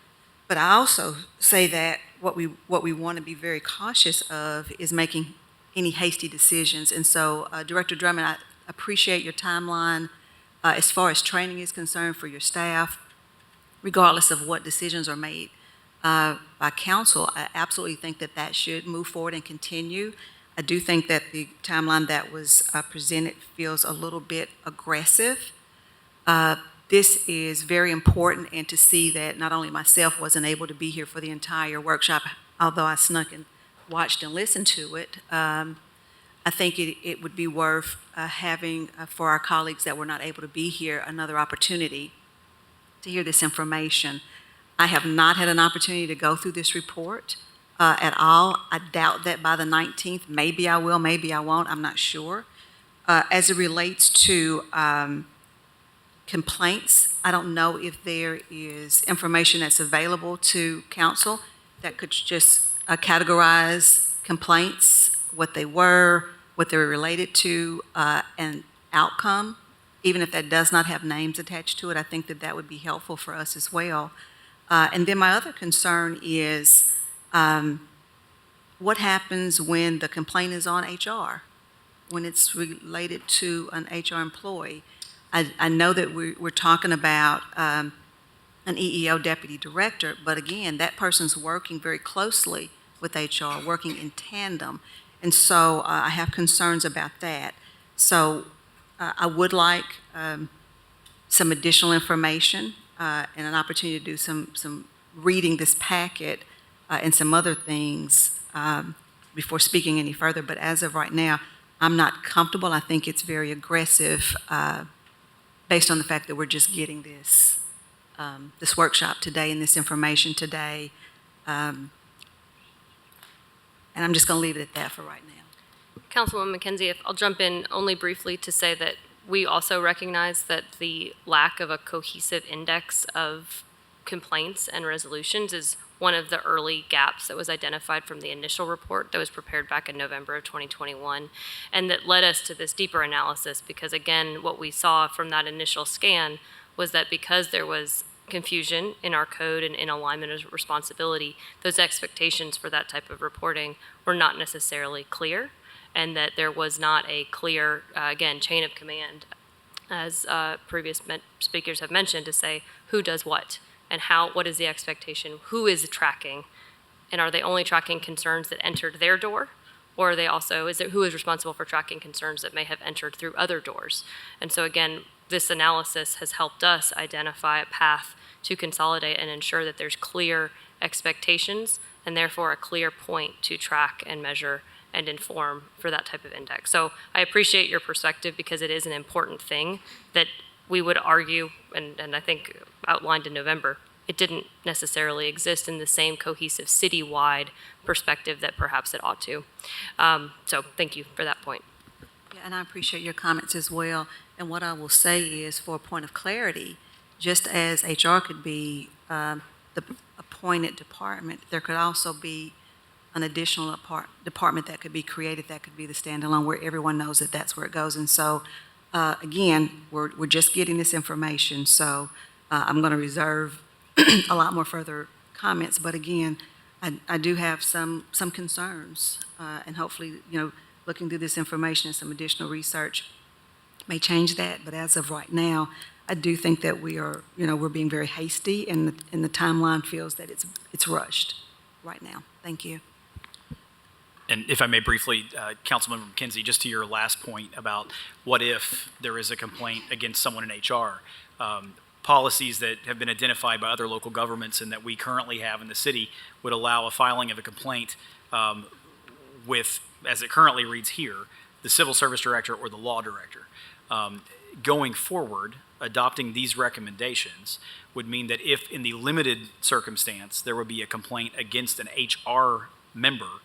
But I also say that what we want to be very cautious of is making any hasty decisions. And so, Director Drummond, I appreciate your timeline as far as training is concerned for your staff, regardless of what decisions are made by council. I absolutely think that that should move forward and continue. I do think that the timeline that was presented feels a little bit aggressive. This is very important, and to see that not only myself wasn't able to be here for the entire workshop, although I snuck and watched and listened to it, I think it would be worth having, for our colleagues that were not able to be here, another opportunity to hear this information. I have not had an opportunity to go through this report at all. I doubt that by the 19th, maybe I will, maybe I won't, I'm not sure. As it relates to complaints, I don't know if there is information that's available to council that could just categorize complaints, what they were related to, and outcome. Even if that does not have names attached to it, I think that that would be helpful for us as well. And then my other concern is what happens when the complaint is on HR, when it's related to an HR employee. I know that we're talking about an EEO deputy director, but again, that person's working very closely with HR, working in tandem. And so I have concerns about that. So I would like some additional information and an opportunity to do some reading this packet and some other things before speaking any further. But as of right now, I'm not comfortable. I think it's very aggressive based on the fact that we're just getting this this workshop today and this information today. And I'm just going to leave it at that for right now. Councilwoman McKenzie, if I'll jump in only briefly to say that we also recognize that the lack of a cohesive index of complaints and resolutions is one of the early gaps that was identified from the initial report that was prepared back in November of 2021, and that led us to this deeper analysis because, again, what we saw from that initial scan was that because there was confusion in our code and in alignment of responsibility, those expectations for that type of reporting were not necessarily clear, and that there was not a clear, again, chain of command, as previous speakers have mentioned, to say who does what and how, what is the expectation, who is tracking, and are they only tracking concerns that entered their door, or are they also, who is responsible for tracking concerns that may have entered through other doors? And so again, this analysis has helped us identify a path to consolidate and ensure that there's clear expectations and therefore a clear point to track and measure and inform for that type of index. So I appreciate your perspective because it is an important thing that we would argue, and I think outlined in November, it didn't necessarily exist in the same cohesive citywide perspective that perhaps it ought to. So thank you for that point. Yeah, and I appreciate your comments as well. And what I will say is, for a point of clarity, just as HR could be the appointed department, there could also be an additional department that could be created that could be the standalone, where everyone knows that that's where it goes. And so, again, we're just getting this information, so I'm going to reserve a lot more further comments. But again, I do have some concerns, and hopefully, looking through this information and some additional research may change that. But as of right now, I do think that we are, we're being very hasty, and the timeline feels that it's rushed right now. Thank you. And if I may briefly, Councilmember McKenzie, just to your last point about what if there is a complaint against someone in HR, policies that have been identified by other local governments and that we currently have in the city would allow a filing of a complaint with, as it currently reads here, the civil service director or the law director. Going forward, adopting these recommendations would mean that if in the limited circumstance there would be a complaint against an HR member,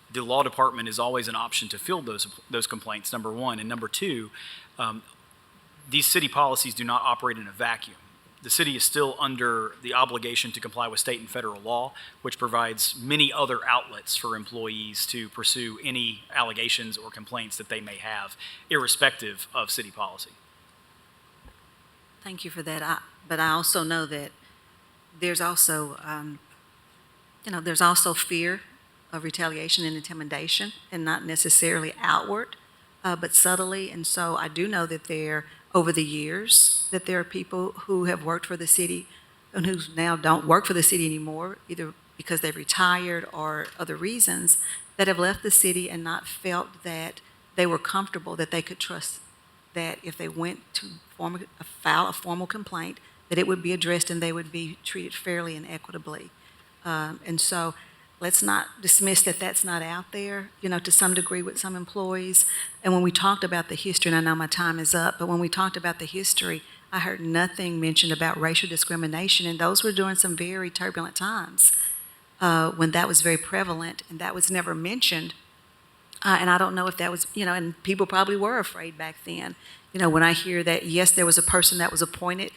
the law department is always an option to field those complaints, number one. And number two, these city policies do not operate in a vacuum. The city is still under the obligation to comply with state and federal law, which provides many other outlets for employees to pursue any allegations or complaints that they may have, irrespective of city policy. Thank you for that. But I also know that there's also, there's also fear of retaliation and intimidation, and not necessarily outward, but subtly. And so I do know that over the years, that there are people who have worked for the city and who now don't work for the city anymore, either because they've retired or other reasons, that have left the city and not felt that they were comfortable, that they could trust that if they went to file a formal complaint, that it would be addressed and they would be treated fairly and equitably. And so let's not dismiss that that's not out there, to some degree with some employees. And when we talked about the history, and I know my time is up, but when we talked about the history, I heard nothing mentioned about racial discrimination, and those were during some very turbulent times when that was very prevalent, and that was never mentioned. And I don't know if that was, and people probably were afraid back then. When I hear that, yes, there was a person that was appointed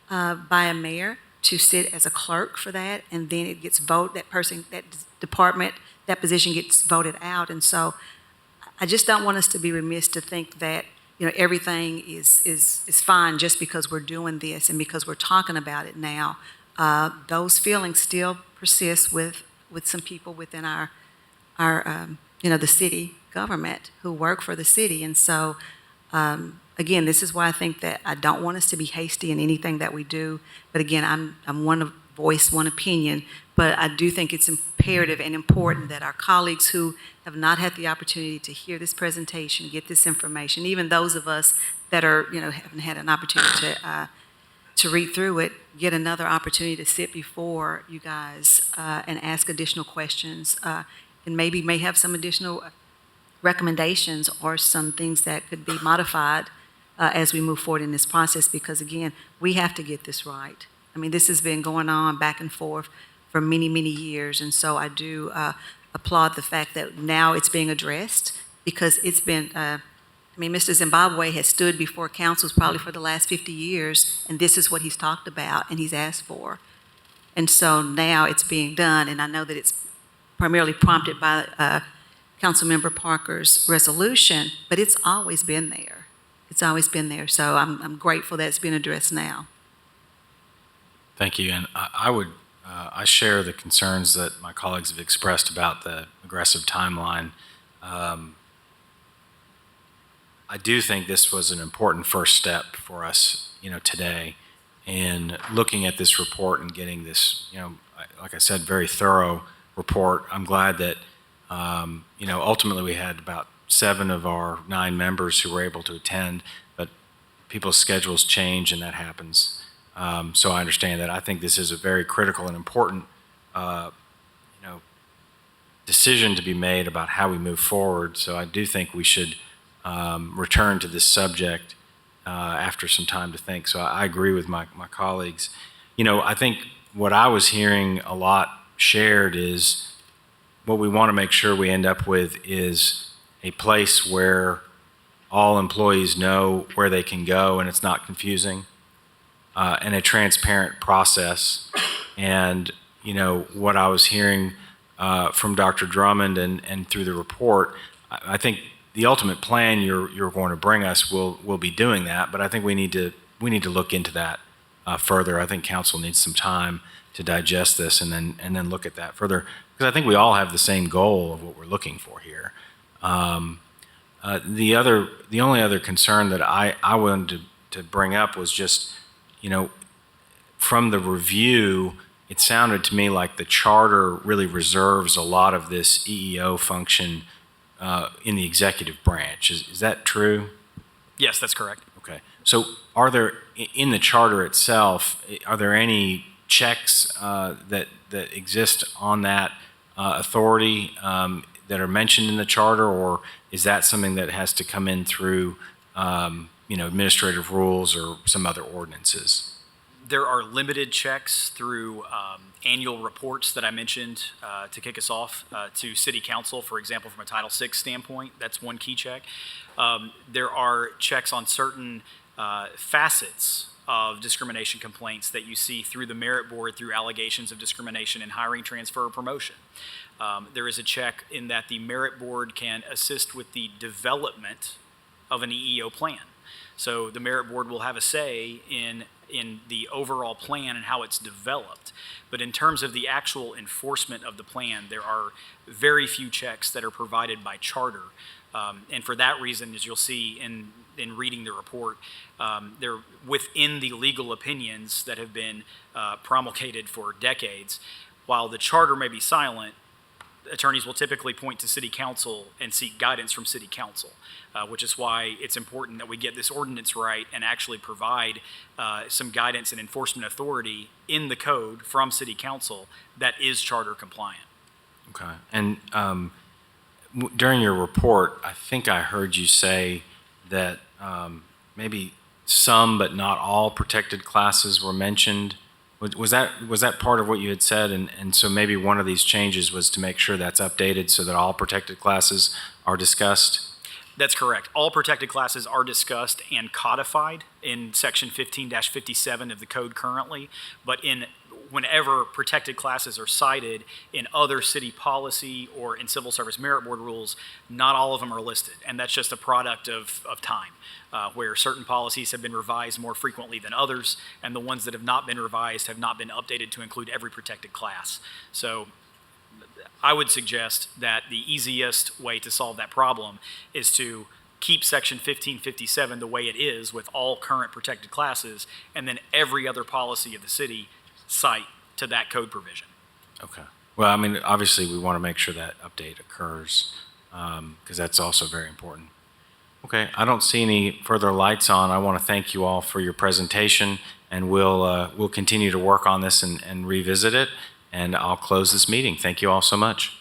by a mayor to sit as a clerk for that, and then it gets voted, that department, that position gets voted out. And so I just don't want us to be remiss to think that, everything is fine just because we're doing this and because we're talking about it now. Those feelings still persist with some people within our the city government who work for the city. And so, again, this is why I think that I don't want us to be hasty in anything that we do. But again, I'm one to voice one opinion, but I do think it's imperative and important that our colleagues who have not had the opportunity to hear this presentation, get this information, even those of us that are, haven't had an opportunity to read through it, get another opportunity to sit before you guys and ask additional questions, and maybe may have some additional recommendations or some things that could be modified as we move forward in this process, because again, we have to get this right. I mean, this has been going on back and forth for many, many years, and so I do applaud the fact that now it's being addressed, because it's been, I mean, Mr. Zimbabwe has stood before councils probably for the last 50 years, and this is what he's talked about and he's asked for. And so now it's being done, and I know that it's primarily prompted by Councilmember Parker's resolution, but it's always been there. It's always been there, so I'm grateful that it's being addressed now. Thank you, and I share the concerns that my colleagues have expressed about the aggressive timeline. I do think this was an important first step for us, today, in looking at this report and getting this, like I said, very thorough report. I'm glad that, ultimately we had about 7 of our 9 members who were able to attend, but people's schedules change and that happens. So I understand that. I think this is a very critical and important, decision to be made about how we move forward. So I do think we should return to this subject after some time to think. So I agree with my colleagues. I think what I was hearing a lot shared is what we want to make sure we end up with is a place where all employees know where they can go and it's not confusing, and a transparent process. And, what I was hearing from Dr. Drummond and through the report, I think the ultimate plan you're going to bring us will be doing that, but I think we need to look into that further. I think council needs some time to digest this and then look at that further, because I think we all have the same goal of what we're looking for here. The only other concern that I wanted to bring up was just, from the review, it sounded to me like the charter really reserves a lot of this EEO function in the executive branch. Is that true? Yes, that's correct. Okay. So are there, in the charter itself, are there any checks that exist on that authority that are mentioned in the charter, or is that something that has to come in through, administrative rules or some other ordinances? There are limited checks through annual reports that I mentioned to kick us off to City Council, for example, from a Title VI standpoint. That's one key check. There are checks on certain facets of discrimination complaints that you see through the Merit Board through allegations of discrimination in hiring, transfer, or promotion. There is a check in that the Merit Board can assist with the development of an EEO plan. So the Merit Board will have a say in the overall plan and how it's developed. But in terms of the actual enforcement of the plan, there are very few checks that are provided by charter. And for that reason, as you'll see in reading the report, they're within the legal opinions that have been promulgated for decades. While the charter may be silent, attorneys will typically point to City Council and seek guidance from City Council, which is why it's important that we get this ordinance right and actually provide some guidance and enforcement authority in the code from City Council that is charter compliant. Okay. And during your report, I think I heard you say that maybe some but not all protected classes were mentioned. Was that part of what you had said? And so maybe one of these changes was to make sure that's updated so that all protected classes are discussed? That's correct. All protected classes are discussed and codified in Section 15-57 of the code currently, but whenever protected classes are cited in other city policy or in Civil Service Merit Board rules, not all of them are listed, and that's just a product of time, where certain policies have been revised more frequently than others, and the ones that have not been revised have not been updated to include every protected class. So I would suggest that the easiest way to solve that problem is to keep Section 1557 the way it is with all current protected classes, and then every other policy of the city cite to that code provision. Okay. Well, I mean, obviously, we want to make sure that update occurs because that's also very important. Okay. I don't see any further lights on. I want to thank you all for your presentation, and we'll continue to work on this and revisit it. And I'll close this meeting. Thank you all so much.